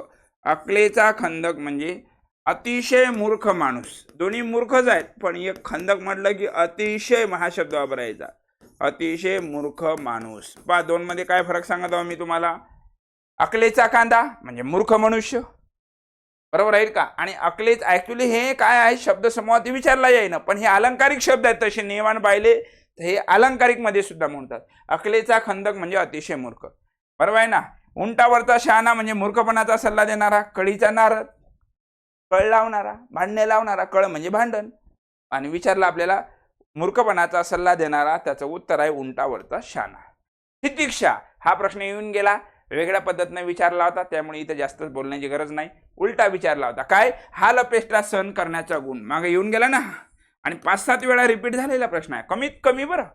S1: अकलेचा खंदक म्हणजे अतिशय मूर्ख माणूस. दोन्ही मूर्खच आहेत, पण एक खंदक म्हटलं की अतिशय हा शब्द वापरायचा. अतिशय मूर्ख माणूस. पहा दोन मध्ये काय फरक सांगत आहो मी तुम्हाला. अकलेचा कांदा म्हणजे मूर्ख मनुष्य, बरोबर आहे का. आणि अकलेच ऍक्च्युली हे काय आहे शब्द समूहात विचारला येईन, पण हे अलंकारिक शब्द आहेत. तसे नियमाने पाहिले तर हे अलंकारिक मध्ये सुद्धा म्हणतात. अकलेचा खंदक म्हणजे अतिशय मूर्ख, बरोबर आहे ना. उंटावरचा शहाणा म्हणजे मूर्खपणाचा सल्ला देणारा. कळीचा नारद, कळ लावणारा, भांडणे लावणारा. कळ म्हणजे भांडण. आणि विचारला आपल्याला मूर्खपणाचा सल्ला देणारा, त्याचं उत्तर आहे उंटावरचा शहाणा. तितिक्षा हा प्रश्न येऊन गेला, वेगळ्या पद्धतीने विचारला होता, त्यामुळे इथे जास्त बोलण्याची गरज नाही. उलटा विचारला होता. काय? हाल अपेष्टा सहन करण्याचा गुण. मागे येऊन गेला ना, आणि 5-7 वेळा रिपीट झालेला प्रश्न आहे, कमीत कमी. बरं,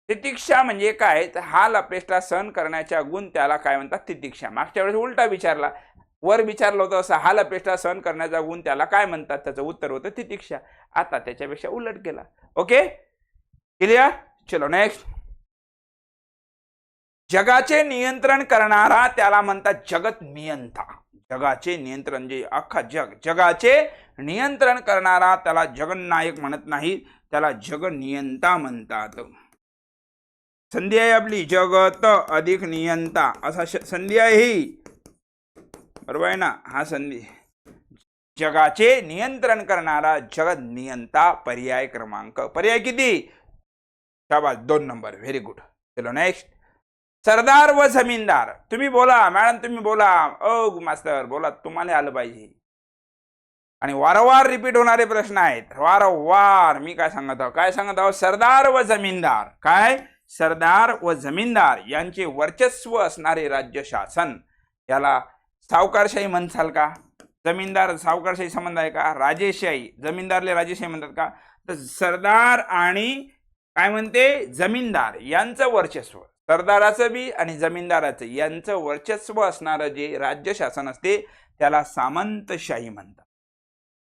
S1: तितिक्षा म्हणजे काय? तर हाल अपेष्टा सहन करण्याचा गुण, त्याला काय म्हणतात? तितिक्षा. मागच्या वेळेस उलटा विचारला, वर विचारलं होतं असं, हाल अपेष्टा सहन करण्याचा गुण त्याला काय म्हणतात? त्याचं उत्तर होतं तितिक्षा. आता त्याच्यापेक्षा उलट केला. Okay, clear? चलो नेक्स्ट. जगाचे नियंत्रण करणारा त्याला म्हणतात जगत नियंता. जगाचे नियंत्रण जे अख्खा जग, जगाचे नियंत्रण करणारा त्याला जगन्नायक म्हणत नाही, त्याला जगनियंता म्हणतात. संधी आहे आपली, जगत अधिक नियंता असा संधी आहे ही, बरोबर आहे ना. हा संधी. जगाचे नियंत्रण करणारा जगत नियंता. पर्याय क्रमांक, पर्याय किती? शाबास, 2 नंबर. Very good. चलो नेक्स्ट. सरदार व जमीनदार. तुम्ही बोला मॅडम, तुम्ही बोला. ओ मास्तर बोला, तुम्हाला आलं पाहिजे. आणि वारंवार रिपीट होणारे प्रश्न आहेत, वारंवार. मी काय सांगत आहो? काय सांगत आहो? सरदार व जमीनदार. काय? सरदार व जमीनदार यांचे वर्चस्व असणारे राज्य शासन, याला सावकारशाही म्हणसाल का? जमीनदार सावकारशाही संबंध आहे का? राजेशाही, जमीनदारले राजेशाही म्हणतात का? तर सरदार आणि काय म्हणते? जमीनदार यांचं वर्चस्व, सरदाराचं बी आणि जमीनदाराचं यांचं वर्चस्व असणारं जे राज्य शासन असते त्याला सामंतशाही म्हणतात.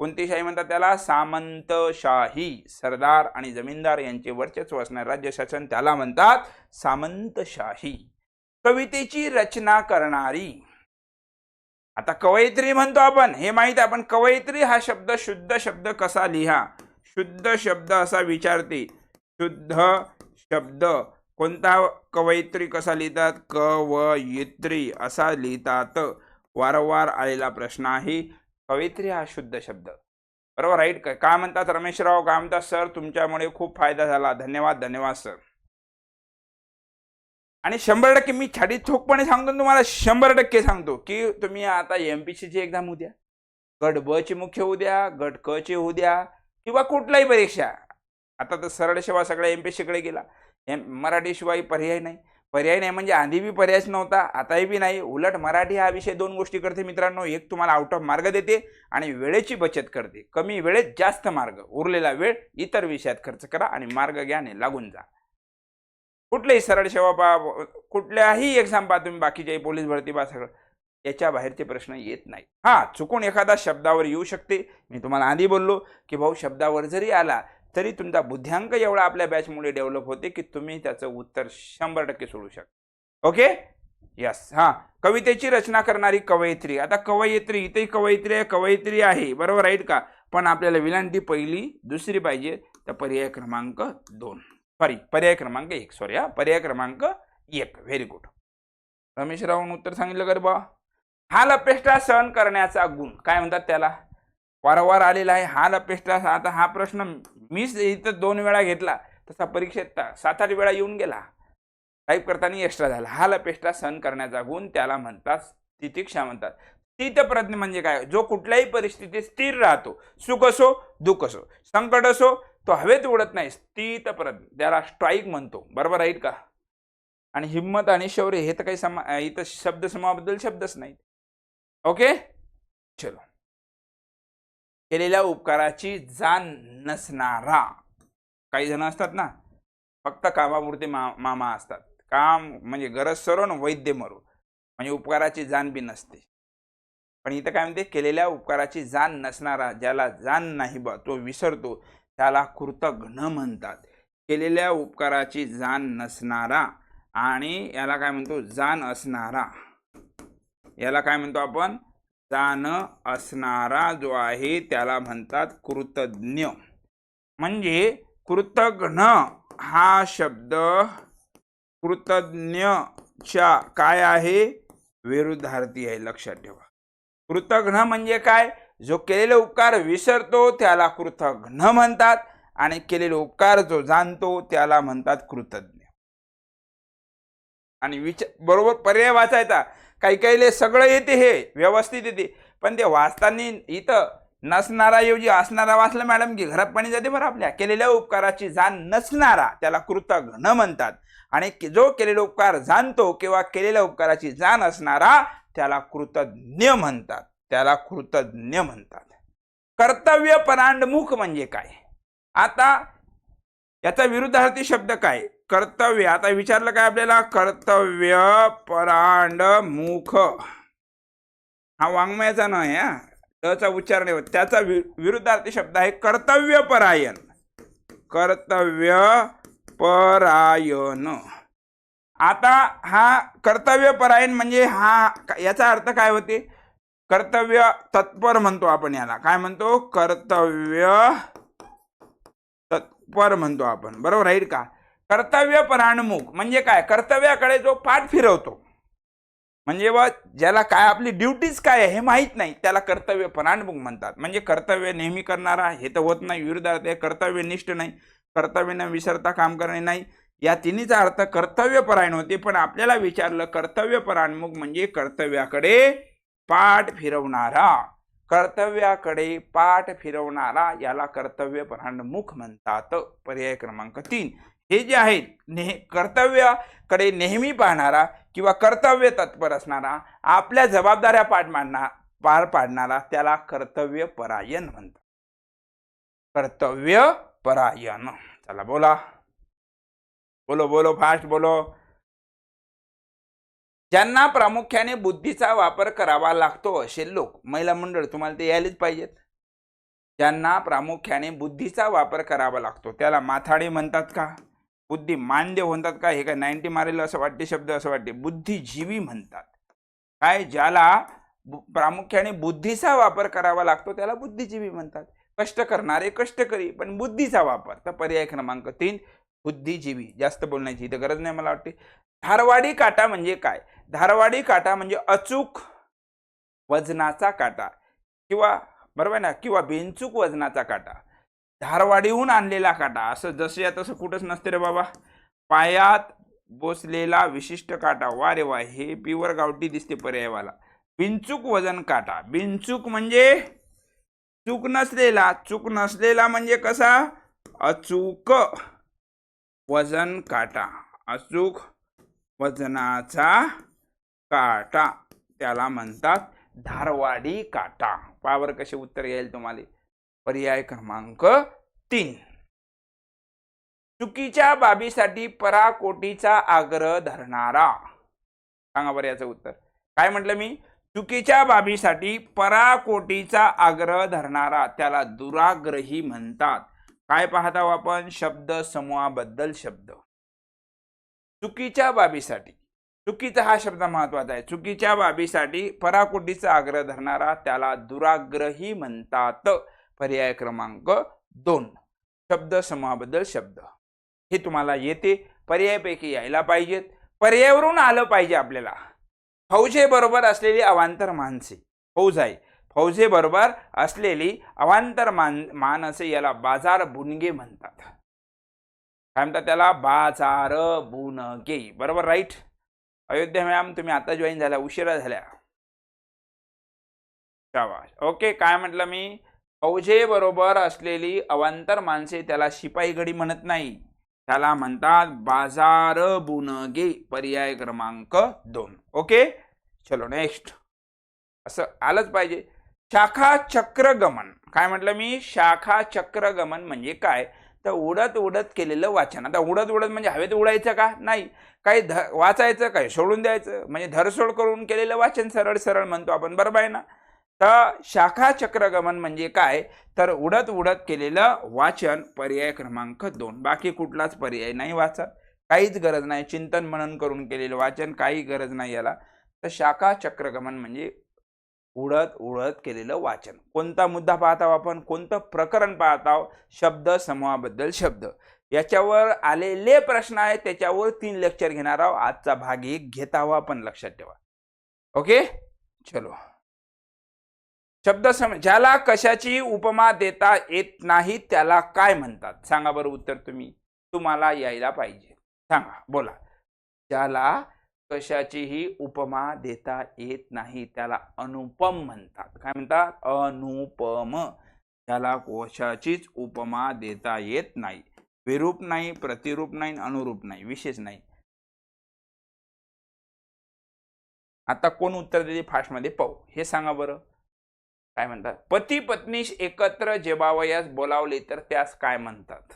S1: कोणती शाही म्हणतात? त्याला सामंतशाही. सरदार आणि जमीनदार यांचे वर्चस्व असणारे राज्य शासन त्याला म्हणतात सामंतशाही. कवितेची रचना करणारी. आता कवयित्री म्हणतो आपण, हे माहित आहे. आपण कवयित्री हा शब्द, शुद्ध शब्द कसा लिहा? शुद्ध शब्द असा विचारते. शुद्ध शब्द कोणता? कवयित्री कसा लिहितात? कवयित्री असा लिहितात. वारंवार आलेला प्रश्न आहे. कवयित्री हा शुद्ध शब्द, बरोबर राईट. काय म्हणतात रमेशराव? काय म्हणतात सर? तुमच्यामुळे खूप फायदा झाला. धन्यवाद, धन्यवाद सर. आणि 100% मी छाडी ठोकपणे सांगतो तुम्हाला, 100% सांगतो की तुम्ही आता MPSC ची एक्झाम उद्या, गट ब ची मुख्य उद्या, गट क ची उद्या, किंवा कुठलाही परीक्षा. आता तर सरळ सेवा सगळ्या MPSC कडे गेला. मराठी शिवाय पर्याय नाही. पर्याय नाही म्हणजे आधी बी पर्यायच नव्हता, आताही बी नाही. उलट मराठी हा विषय 2 गोष्टी करते मित्रांनो. एक, तुम्हाला आउट ऑफ मार्ग देते आणि वेळेची बचत करते. कमी वेळेत जास्त मार्ग, उरलेला वेळ इतर विषयात खर्च करा आणि मार्ग ज्ञाने लागून जा. कुठलेही सरळ सेवा पा, कुठल्याही एक्झाम पा तुम्ही, बाकीचे पोलीस भरती पा, सगळं याच्या बाहेरचे प्रश्न येत नाही. हा, चुकून एखादा शब्दावर येऊ शकते. मी तुम्हाला आधी बोललो की भाऊ शब्दावर जरी आला तरी तुमचा बुद्ध्यांक एवढा आपल्या बॅचमुळे डेव्हलप होते की तुम्ही त्याचं उत्तर 100% सोडू शकता. Okay, yes. हा, कवितेची रचना करणारी कवयित्री. आता कवयित्री, इथे कवयित्री आहे, कवयित्री आहे, बरोबर राईट का. पण आपल्याला विलांटी पहिली दुसरी पाहिजे, तर पर्याय क्रमांक 2, सॉरी पर्याय क्रमांक 1, सॉरी हा, पर्याय क्रमांक 1. Very good. रमेशरावनं उत्तर सांगितलं कर बा. हाल अपेष्टा सहन करण्याचा गुण काय म्हणतात त्याला? वारंवार आलेला आहे हाल अपेष्टा. आता हा प्रश्न मीच इथं 2 वेळा घेतला, तसा परीक्षेत 7-8 वेळा येऊन गेला. टाईप करताना एक्स्ट्रा झाला. हाल अपेष्टा सहन करण्याचा गुण त्याला म्हणतात तितिक्षा म्हणतात. स्थितप्रज्ञ म्हणजे काय? जो कुठल्याही परिस्थितीत स्थिर राहतो. सुख असो, दुःख असो, संकट असो, तो हवेत उडत नाही. स्थितप्रज्ञ, त्याला स्ट्राईक म्हणतो, बरोबर आहे का. आणि हिम्मत आणि शौर्य हे तर काही इथं शब्द समूहाबद्दल शब्दच नाही. ओके, चलो. केलेल्या उपकाराची जाण नसणारा. काही जण असतात ना, फक्त कामापुरते मामा असतात. काम म्हणजे गरज सरो न वैद्य मरो, म्हणजे उपकाराची जाण बी नसते. पण इथं काय म्हणते, केलेल्या उपकाराची जाण नसणारा, ज्याला जाण नाही बा तो विसरतो त्याला कृतघ्न म्हणतात. केलेल्या उपकाराची जाण नसणारा आणि याला काय म्हणतो, जाण असणारा, याला काय म्हणतो आपण, जाण असणारा जो आहे त्याला म्हणतात कृतज्ञ. म्हणजे कृतघ्न हा शब्द कृतज्ञच्या काय आहे, विरुद्धार्थी आहे, लक्षात ठेवा. कृतघ्न म्हणजे काय, जो केलेले उपकार विसरतो त्याला कृतघ्न म्हणतात आणि केलेले उपकार जो जाणतो त्याला म्हणतात कृतज्ञ. आणि बरोबर पर्याय वाचायचा. काही काहीले सगळं येते, हे व्यवस्थित येते, पण ते वाचताना इथं नसणारा ऐवजी असणारा वाचलं मॅडम की घरात पाणी जाते बरं. आपल्या केलेल्या उपकाराची जाण नसणारा त्याला कृतघ्न म्हणतात आणि जो केलेले उपकार जाणतो किंवा केलेल्या उपकाराची जाण असणारा त्याला कृतज्ञ म्हणतात, त्याला कृतज्ञ म्हणतात. कर्तव्य परांडमुख म्हणजे काय, आता याचा विरुद्धार्थी शब्द काय, कर्तव्य. आता विचारलं काय आपल्याला, कर्तव्य परांडमुख हा वाङ्मयाचा नाही, त्याचा उच्चार नाही होत. त्याचा विरुद्धार्थी शब्द आहे कर्तव्य परायण. कर्तव्य परायण. आता हा कर्तव्य परायण म्हणजे हा याचा अर्थ काय होते, कर्तव्य तत्पर म्हणतो आपण याला. काय म्हणतो, कर्तव्य तत्पर म्हणतो आपण, बरोबर राहील का. कर्तव्य परायणमुख म्हणजे काय, कर्तव्याकडे जो पाठ फिरवतो, म्हणजे व ज्याला काय आपली ड्युटीज काय आहे हे माहीत नाही त्याला कर्तव्य परायणमुख म्हणतात. म्हणजे कर्तव्य नेहमी करणारा हे तर होत नाही, विरुद्धार्थ आहे कर्तव्यनिष्ठ नाही, कर्तव्य न विसरता काम करणे नाही. या तिन्हीचा अर्थ कर्तव्य परायण होते. पण आपल्याला विचारलं कर्तव्य परायणमुख म्हणजे कर्तव्याकडे पाठ फिरवणारा, कर्तव्याकडे पाठ फिरवणारा याला कर्तव्य परायणमुख म्हणतात. पर्याय क्रमांक 3. हे जे आहेत कर्तव्याकडे नेहमी पाहणारा किंवा कर्तव्य तत्पर असणारा, आपल्या जबाबदाऱ्या पार पाडणारा त्याला कर्तव्य परायण म्हणतात. कर्तव्य परायण. चला बोला, बोलो बोलो, फास्ट बोलो. ज्यांना प्रामुख्याने बुद्धीचा वापर करावा लागतो असे लोक, महिला मंडळ तुम्हाला ते यायलाच पाहिजेत. ज्यांना प्रामुख्याने बुद्धीचा वापर करावा लागतो त्याला माथाडी म्हणतात का, बुद्धी मानदेव म्हणतात का, हे काय 90 मारेल असं वाटते शब्द, असं वाटते, बुद्धिजीवी म्हणतात. काय, ज्याला प्रामुख्याने बुद्धीचा वापर करावा लागतो त्याला बुद्धिजीवी म्हणतात. कष्ट करणारे कष्टकरी, पण बुद्धीचा वापर. तर पर्याय क्रमांक 3 बुद्धिजीवी. जास्त बोलण्याची इथं गरज नाही मला वाटते. धारवाडी काटा म्हणजे काय, धारवाडी काटा म्हणजे अचूक वजनाचा काटा किंवा बरोबर ना, किंवा बेंचूक वजनाचा काटा, धारवाडीहून आणलेला काटा. असं जसं या तसं कुठंच नसते रे बाबा. पायात बोसलेला विशिष्ट काटा. वा रे वा, हे प्युअर गावठी दिसते पर्यायवाला. बिनचूक वजन काटा. बिनचूक म्हणजे चूक नसलेला, चूक नसलेला म्हणजे कसा, अचूक वजन काटा, अचूक वजनाचा काटा त्याला म्हणतात धारवाडी काटा. पावर कसे उत्तर येईल तुम्हाला. पर्याय क्रमांक 3. चुकीच्या बाबीसाठी पराकोटीचा आग्रह धरणारा. सांगा बरं याचं उत्तर. काय म्हटलं मी, चुकीच्या बाबीसाठी पराकोटीचा आग्रह धरणारा त्याला दुराग्रही म्हणतात. काय पाहता आपण, शब्द समूहाबद्दल शब्द. चुकीच्या बाबीसाठी, चुकीचा हा शब्द महत्वाचा आहे. चुकीच्या बाबीसाठी पराकोटीचा आग्रह धरणारा त्याला दुराग्रही म्हणतात. पर्याय क्रमांक 2. शब्द समूहाबद्दल शब्द. हे तुम्हाला येते, पर्यायपैकी यायला पाहिजेत, पर्यायावरून आलं पाहिजे आपल्याला. फौजे बरोबर असलेली अवांतर माणसे. फौज आहे, फौजे बरोबर असलेली अवांतर माणसे याला बाजार बुनगे म्हणतात. काय म्हणतात त्याला, बाजार बुनगे. बरोबर, राईट. अयोध्या मॅम तुम्ही आता जॉईन झाल्या, उशिरा झाल्या. शाबाश. ओके, काय म्हटलं मी, फौजे बरोबर असलेली अवांतर माणसे त्याला शिपाई गडी म्हणत नाही, त्याला म्हणतात बाजार बुनगे. पर्याय क्रमांक 2. ओके, चलो नेक्स्ट. असं आलंच पाहिजे. शाखा चक्रगमन. काय म्हटलं मी, शाखा चक्रगमन म्हणजे काय, तर उडत उडत केलेलं वाचन. आता उडत उडत म्हणजे हवेत उडायचं का? नाही. काही वाचायचं, काही सोडून द्यायचं, म्हणजे धरसोड करून केलेलं वाचन सरळ सरळ म्हणतो आपण. बरोबर आहे ना? तर शाखा चक्रगमन म्हणजे काय? तर उडत उडत केलेलं वाचन, पर्याय क्रमांक 2. बाकी कुठलाच पर्याय नाही वाचत, काहीच गरज नाही. चिंतन मनन करून केलेलं वाचन, काही गरज नाही याला. तर शाखा चक्रगमन म्हणजे उडत उडत केलेलं वाचन. कोणता मुद्दा पाहत आहोत आपण? कोणतं प्रकरण पाहत आहोत? शब्द समूहाबद्दल शब्द. याच्यावर आलेले प्रश्न आहेत, त्याच्यावर 3 लेक्चर घेणार आहोत. आजचा भाग 1 घेत आहोत आपण, लक्षात ठेवा. ओके, चलो. शब्द ज्याला कशाची उपमा देता येत नाही त्याला काय म्हणतात? सांगा बरं उत्तर तुम्ही. तुम्हाला यायला पाहिजे. सांगा, बोला. ज्याला कशाचीही उपमा देता येत नाही त्याला अनुपम म्हणतात. काय म्हणतात? अनुपम. त्याला कशाचीच उपमा देता येत नाही. विरूप नाही, प्रतिरूप नाही, अनुरूप नाही, विशेष नाही. आता कोण उत्तर देते फास्ट मध्ये पाहू. हे सांगा बरं. काय म्हणतात? पती पत्नीस एकत्र जेवावयास बोलावले तर त्यास काय म्हणतात?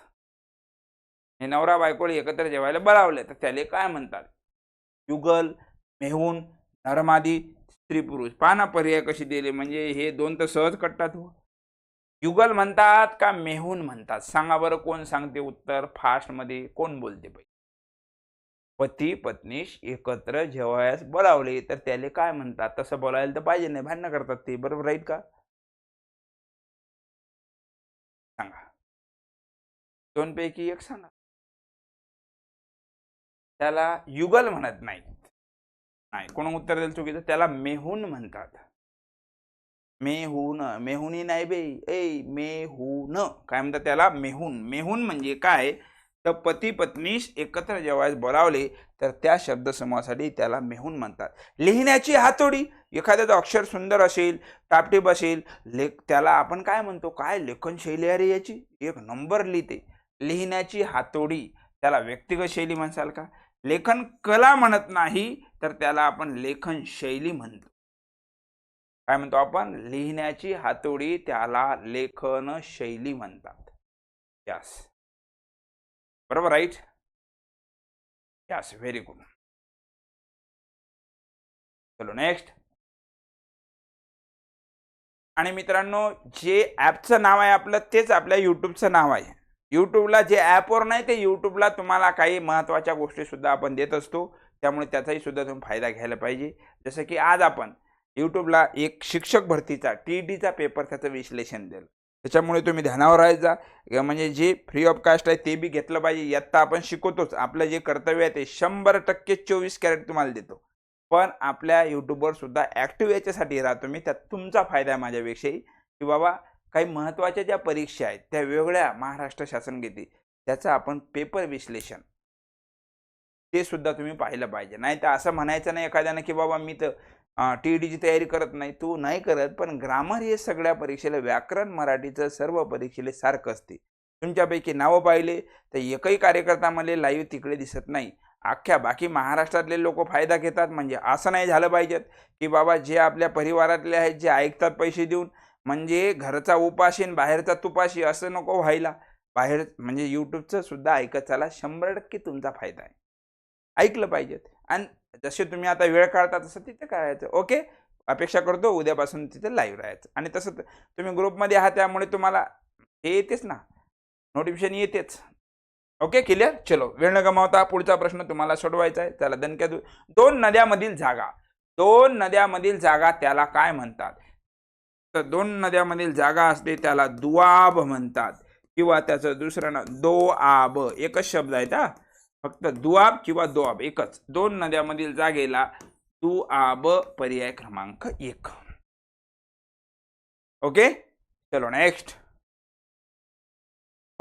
S1: हे नवरा बायकोला एकत्र जेवायला बोलावले तर त्याला काय म्हणतात? युगल, मेहून, नरमादी, स्त्री पुरुष. पाना पर्याय कशी दिले, म्हणजे हे 2 तर सहज कटतात हो. युगल म्हणतात का मेहून म्हणतात? सांगा बरं, कोण सांगते उत्तर फास्ट मध्ये? कोण बोलते पाहिजे? पती पत्नीस एकत्र जेवायस बोलावले तर त्याला काय म्हणतात? तसं बोलायला तर पाहिजे नाही, भांडणं करतात ते. बरोबर राईट का? सांगा. 2 पैकी 1 सांगा. त्याला युगल म्हणत नाही. नाही, कोण उत्तर देईल चुकीचं? त्याला मेहून म्हणतात. मेहून, मेहुनी नाही बे, ए मेहून. काय म्हणतात त्याला? मेहून. मेहून म्हणजे काय? तर पती पत्नीस एकत्र जेवायस बोलावले तर त्या शब्दसमूहासाठी त्याला मेहून म्हणतात. लिहिण्याची हातोडी. एखाद्याचं अक्षर सुंदर असेल, टापटीप असेल, त्याला आपण काय म्हणतो? काय लेखन शैली आहे याची, 1 नंबर लिहिते. लिहिण्याची हातोडी. त्याला व्यक्तिगत शैली म्हणसाल का? लेखन कला म्हणत नाही तर त्याला आपण लेखन शैली म्हणतो. काय म्हणतो आपण? लिहिण्याची हातोडी, त्याला लेखन शैली म्हणतात. यस, बरोबर, राईट. Yes, very good. चलो नेक्स्ट. आणि मित्रांनो, जे ॲपचं नाव आहे आपलं तेच आपल्या यूट्यूबचं नाव आहे. यूट्यूबला जे ॲपवर नाही ते यूट्यूबला तुम्हाला काही महत्त्वाच्या गोष्टी सुद्धा आपण देत असतो, त्यामुळे त्याचाही सुद्धा तुम्ही फायदा घ्यायला पाहिजे. जसं की आज आपण यूट्यूबला एक शिक्षक भरतीचा TETचा पेपर, त्याचं विश्लेषण दिलं. त्याच्यामुळे तुम्ही ध्यानावर राहायचा, म्हणजे जे फ्री ऑफ कास्ट आहे ते बी घेतलं पाहिजे. यात आपण शिकवतोच, आपलं जे कर्तव्य आहे ते 100% 24 कॅरेट तुम्हाला देतो. पण आपल्या यूट्यूबवर सुद्धा ॲक्टिव्ह याच्यासाठी राहतो मी, त्यात तुमचा फायदा आहे माझ्यापेक्षाही, की बाबा काही महत्त्वाच्या ज्या परीक्षा आहेत त्या वेगळ्या महाराष्ट्र शासन घेते, त्याचं आपण पेपर विश्लेषण ते सुद्धा तुम्ही पाहिलं पाहिजे. नाही तर असं म्हणायचं नाही एखाद्यानं की बाबा मी तर TETची तयारी करत नाही. तू नाही करत, पण ग्रामर हे सगळ्या परीक्षेला, व्याकरण मराठीचं सर्व परीक्षेला सारखं असते. तुमच्यापैकी नावं पाहिले तर एकही कार्यकर्ता मला लाईव्ह तिकडे दिसत नाही. अख्ख्या बाकी महाराष्ट्रातले लोक फायदा घेतात. म्हणजे असं नाही झालं पाहिजे की बाबा जे आपल्या परिवारातले आहेत जे ऐकतात पैसे देऊन, म्हणजे घरचा उपाशी आणि बाहेरचा तुपाशी, असं नको व्हायला. बाहेर म्हणजे यूट्यूबचं सुद्धा ऐकत चला, 100% तुमचा फायदा आहे. ऐकलं पाहिजेत. आणि जसे तुम्ही आता वेळ काढता तसं तिथे करायचं. ओके, अपेक्षा करतो उद्यापासून तिथे लाईव्ह राहायचं. आणि तसं तुम्ही ग्रुपमध्ये आहात त्यामुळे तुम्हाला हे येतेच ना, नोटिफिकेशन येतेच. Okay, clear. चलो, वेळ न गमावता पुढचा प्रश्न तुम्हाला सोडवायचा आहे. त्याला दणक्या 2 नद्यामधील जागा. 2 नद्यामधील जागा त्याला काय म्हणतात? तर 2 नद्यामधील जागा असते त्याला दुआब म्हणतात, किंवा त्याचं दुसरं नाव दोआब. एकच शब्द आहे हा, फक्त दुआब किंवा दोआब एकच. 2 नद्यामधील जागेला दुआब, पर्याय क्रमांक 1. ओके, चलो नेक्स्ट.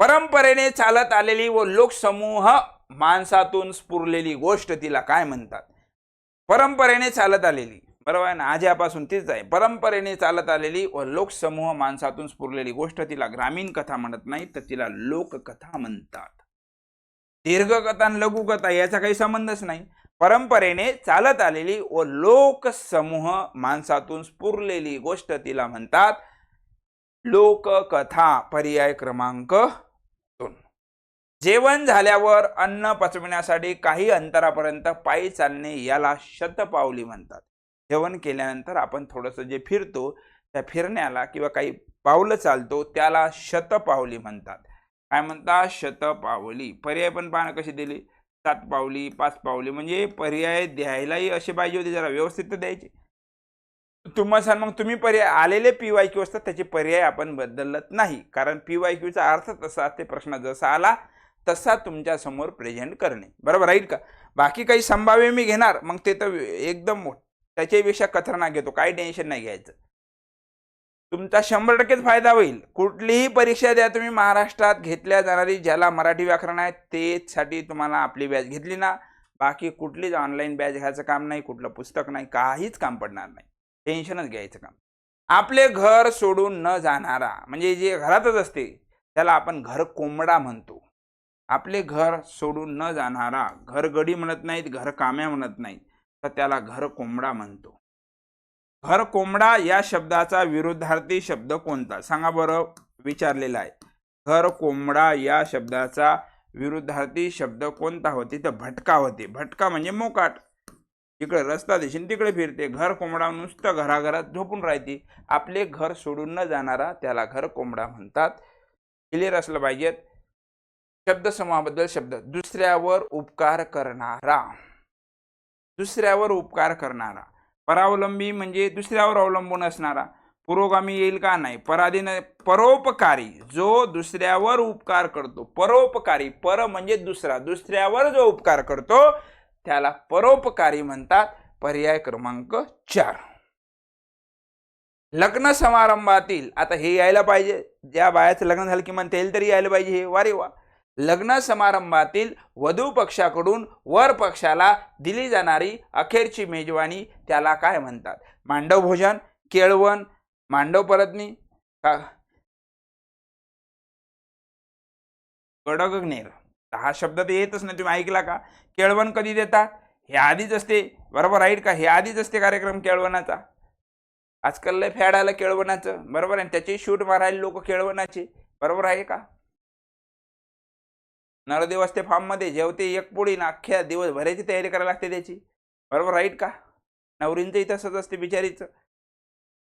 S1: परंपरेने चालत आलेली व लोकसमूह माणसातून स्फुरलेली गोष्ट तिला काय म्हणतात? परंपरेने चालत आलेली, बरोबर आहे ना, आजपासून तीच आहे. परंपरेने चालत आलेली व लोकसमूह माणसातून स्फुरलेली गोष्ट तिला ग्रामीण कथा म्हणत नाही तर तिला लोककथा म्हणतात. दीर्घकथा आणि लघुकथा याचा काही संबंधच नाही. परंपरेने चालत आलेली व लोकसमूह माणसातून स्फुरलेली गोष्ट तिला म्हणतात लोककथा, पर्याय क्रमांक 2. जेवण झाल्यावर अन्न पचविण्यासाठी काही अंतरापर्यंत पायी चालणे याला शतपावली म्हणतात. जेवण केल्यानंतर आपण थोडंसं जे फिरतो त्या फिरण्याला किंवा काही पावलं चालतो त्याला शतपावली म्हणतात. काय म्हणतात? शतपावली. पर्याय पण पाहणं कशी दिली, 7 पावली, 5 पावली, म्हणजे पर्याय द्यायलाही असे पाहिजे होते, जरा व्यवस्थित द्यायचे. तुम्हाला मग तुम्ही पर्याय आलेले PYQ असतात त्याचे पर्याय आपण बदलत नाही, कारण PYQचा अर्थ तसा, ते प्रश्न जसा आला तसा तुमच्या समोर प्रेझेंट करणे. बरोबर राहील का? बाकी काही संभाव्य मी घेणार, मग ते तर एकदम त्याच्यापेक्षा खतरनाक घेतो, काही टेन्शन नाही घ्यायचं. तुमचा 100% फायदा होईल. कुठलीही परीक्षा द्या तुम्ही, महाराष्ट्रात घेतल्या जाणारी ज्याला मराठी व्याकरण आहे तेसाठी तुम्हाला आपली बॅच घेतली ना, बाकी कुठलीच ऑनलाईन बॅच घ्यायचं काम नाही, कुठलं पुस्तक नाही, काहीच काम पडणार नाही. टेन्शनच घ्यायचं काम. आपले घर सोडून न जाणारा, म्हणजे जे घरातच असते त्याला आपण घर कोंबडा म्हणतो. आपले घर सोडून न जाणारा, घरगडी म्हणत नाहीत, घर काम्या म्हणत नाहीत, तर त्याला घर कोंबडा म्हणतो. घर कोंबडा या शब्दाचा विरुद्धार्थी शब्द कोणता? सांगा बरं, विचारलेला आहे. घर कोंबडा या शब्दाचा विरुद्धार्थी शब्द कोणता होते? तर भटका होते. भटका म्हणजे मोकाट, इकडे रस्ता दिसेल तिकडे फिरते. घर कोंबडा नुसतं घराघरात झोपून राहते. आपले घर सोडून न जाणारा त्याला घर कोंबडा म्हणतात. क्लिअर असलं पाहिजेत. शब्दसमूहाबद्दल शब्द. दुसऱ्यावर उपकार करणारा, दुसऱ्यावर उपकार करणारा. परावलंबी म्हणजे दुसऱ्यावर अवलंबून असणारा. पुरोगामी येईल का? नाही. पराधीन, परोपकारी, जो दुसऱ्यावर उपकार करतो. परोपकारी, पर म्हणजे दुसरा, दुसऱ्यावर जो उपकार करतो त्याला परोपकारी म्हणतात. पर्याय क्रमांक 4. लग्न समारंभातील, आता हे यायला पाहिजे, ज्या बायाचं लग्न झालं किमान तेल तरी यायला पाहिजे हे. वारे वा. लग्न समारंभातील वधू पक्षाकडून वर पक्षाला दिली जाणारी अखेरची मेजवानी त्याला काय म्हणतात? मांडव भोजन, केळवण, मांडव परतनी का गडगनेर. हा शब्द तर येतच नाही, तुम्ही ऐकला का? केळवण कधी देतात? हे आधीच असते. बरोबर राहील का? हे आधीच असते कार्यक्रम केळवणाचा. आजकाल लय फॅड आलं केळवणाचं. बरोबर आहे. त्याचे शूट मारायला लोक केळवणाचे. बरोबर आहे का? नरदेव असते फार्म मध्ये, जेवते एक पोळी ना, अख्ख्या दिवस भरायची तयारी करायला लागते त्याची. बरोबर राईट का? नवरींचंही तसंच असते बिचारीचं.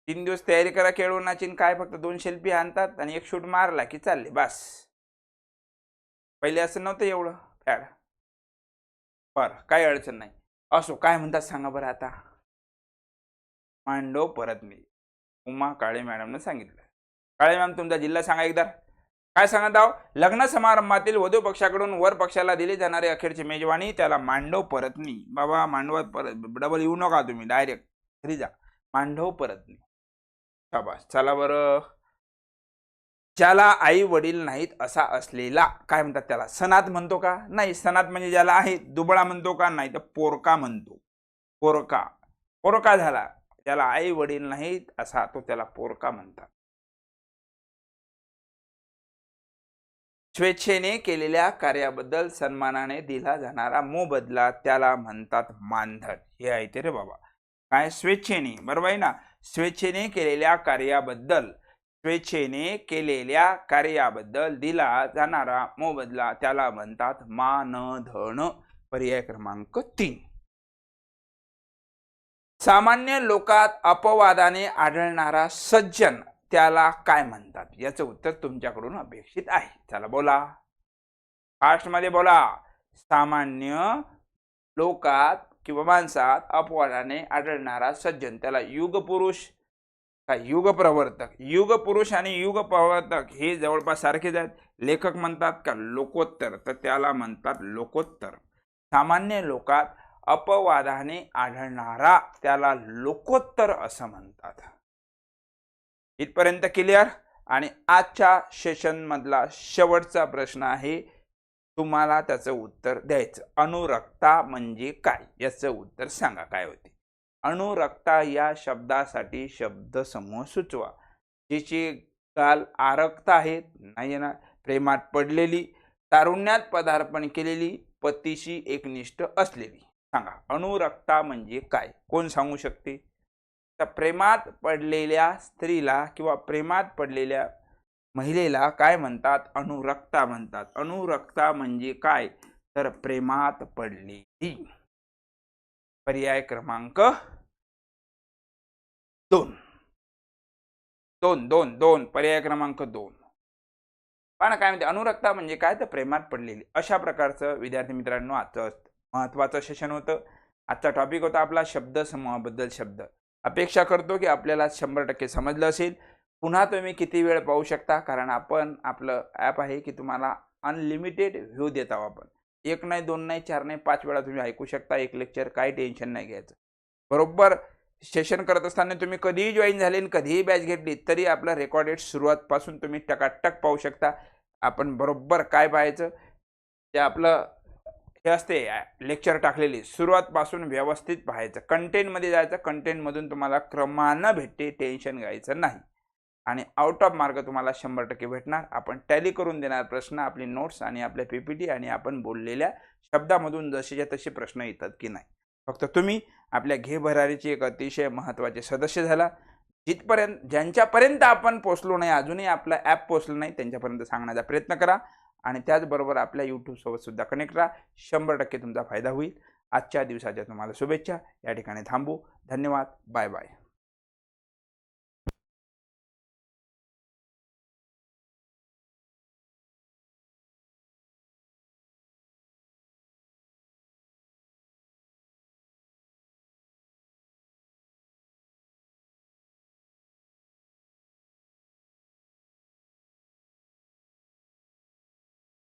S1: 3 दिवस तयारी करा केळवणाची, काय फक्त 2 सेल्फी आणतात आणि एक शूट मारला की चालले बस. पहिले असं नव्हतं एवढं फॅड. बरं, काही अडचण नाही. असो, काय म्हणतात सांगा बरं आता? मांडव परतनी. उमा काळे मॅडमने सांगितलं. काळे मॅम, तुमचा जिल्हा सांगा एकदा. काय सांगत आहो? लग्न समारंभातील वधू पक्षाकडून वर पक्षाला दिली जाणारी अखेरची मेजवानी त्याला मांडव परतनी. बाबा, मांडवात परत डबल येऊ नका तुम्ही, डायरेक्ट घरी जा. मांडव परतनी. शाबास. चला बरं. ज्याला आई वडील नाहीत असा असलेला काय म्हणतात त्याला? सनात म्हणतो का? नाही. सनात म्हणजे ज्याला आहे. दुबळा म्हणतो का? नाही. तर पोरका म्हणतो. पोरका. पोरका झाला, ज्याला आई वडील नाहीत असा, तो त्याला पोरका म्हणतात. स्वेच्छेने केलेल्या कार्याबद्दल सन्मानाने दिला जाणारा मोबदला त्याला म्हणतात मानधन. हे आहे ते रे बाबा. काय? स्वेच्छेने. बरोबर आहे ना? स्वेच्छेने केलेल्या कार्याबद्दल, स्वेच्छेने केलेल्या कार्याबद्दल दिला जाणारा मोबदला त्याला म्हणतात मानधन. पर्याय क्रमांक 3. सामान्य लोकात अपवादाने आढळणारा सज्जन त्याला काय म्हणतात? याचं उत्तर तुमच्याकडून अपेक्षित आहे. चला बोला, फास्ट मध्ये बोला. सामान्य लोकात किंवा माणसात अपवादाने आढळणारा सज्जन त्याला युगपुरुष का युगप्रवर्तक? युगपुरुष आणि युगप्रवर्तक हे जवळपास सारखेच आहेत. लेखक म्हणतात का लोकोत्तर? तर त्याला म्हणतात लोकोत्तर. सामान्य लोकात अपवादाने आढळणारा त्याला लोकोत्तर असं म्हणतात. इथपर्यंत क्लिअर? आणि आजच्या सेशन मधला शेवटचा प्रश्न आहे, तुम्हाला त्याचं उत्तर द्यायचं. अनुरक्ता म्हणजे काय? याचं उत्तर सांगा काय होते. अनुरक्ता या शब्दासाठी शब्दसमूह सुचवा. जिची गाल आरक्त आहेत, नाही ना, प्रेमात पडलेली, तारुण्यात पदार्पण केलेली, पतीशी एकनिष्ठ असलेली. सांगा अनुरक्ता म्हणजे काय? कोण सांगू शकते? तर प्रेमात पडलेल्या स्त्रीला किंवा प्रेमात पडलेल्या महिलेला काय म्हणतात? अनुरक्ता म्हणतात. अनुरक्ता म्हणजे काय? तर प्रेमात पडलेली. पर्याय क्रमांक 2. 2 पर्याय क्रमांक 2. पण काय म्हणते? अनुरक्ता म्हणजे काय? तर प्रेमात पडलेली. अशा प्रकारचं विद्यार्थी मित्रांनो आजचं महत्त्वाचं सेशन होतं. आजचा टॉपिक होता आपला शब्द समूहाबद्दल शब्द. अपेक्षा करतो की आपल्याला 100% समजलं असेल. पुन्हा तुम्ही किती वेळ पाहू शकता, कारण आपण आपलं ॲप आहे की तुम्हाला अनलिमिटेड व्ह्यू देत आहोत आपण. 1 नाही, 2 नाही, 4 नाही, 5 वेळा तुम्ही ऐकू शकता एक लेक्चर. काही टेन्शन नाही घ्यायचं. बरोबर सेशन करत असताना तुम्ही कधीही जॉईन झाले आणि कधीही बॅच घेतली तरी आपलं रेकॉर्डेड सुरुवातपासून तुम्ही टकाटक पाहू शकता. आपण बरोबर काय पाहायचं ते आपलं हे असते लेक्चर टाकलेली सुरुवातपासून व्यवस्थित पाहायचं. कंटेंटमध्ये जायचं. कंटेंटमधून तुम्हाला क्रमानं भेटते. टेन्शन घ्यायचं नाही. आणि आउट ऑफ मार्क तुम्हाला 100% भेटणार. आपण टॅली करून देणार प्रश्न, आपली नोट्स आणि आपल्या PPT आणि आपण बोललेल्या शब्दामधून जसेच्या तसे प्रश्न येतात की नाही. फक्त तुम्ही आपल्या घे भरारीची एक अतिशय महत्त्वाचे सदस्य झाला. जिथपर्यंत ज्यांच्यापर्यंत आपण पोचलो नाही, अजूनही आपला ॲप पोचलं नाही, त्यांच्यापर्यंत सांगण्याचा प्रयत्न करा. आणि त्याचबरोबर आपल्या यूट्यूबसोबत सुद्धा कनेक्ट राहा. 100% तुमचा फायदा होईल. आजच्या दिवसाच्या तुम्हाला शुभेच्छा. या ठिकाणी थांबू. धन्यवाद. Bye bye.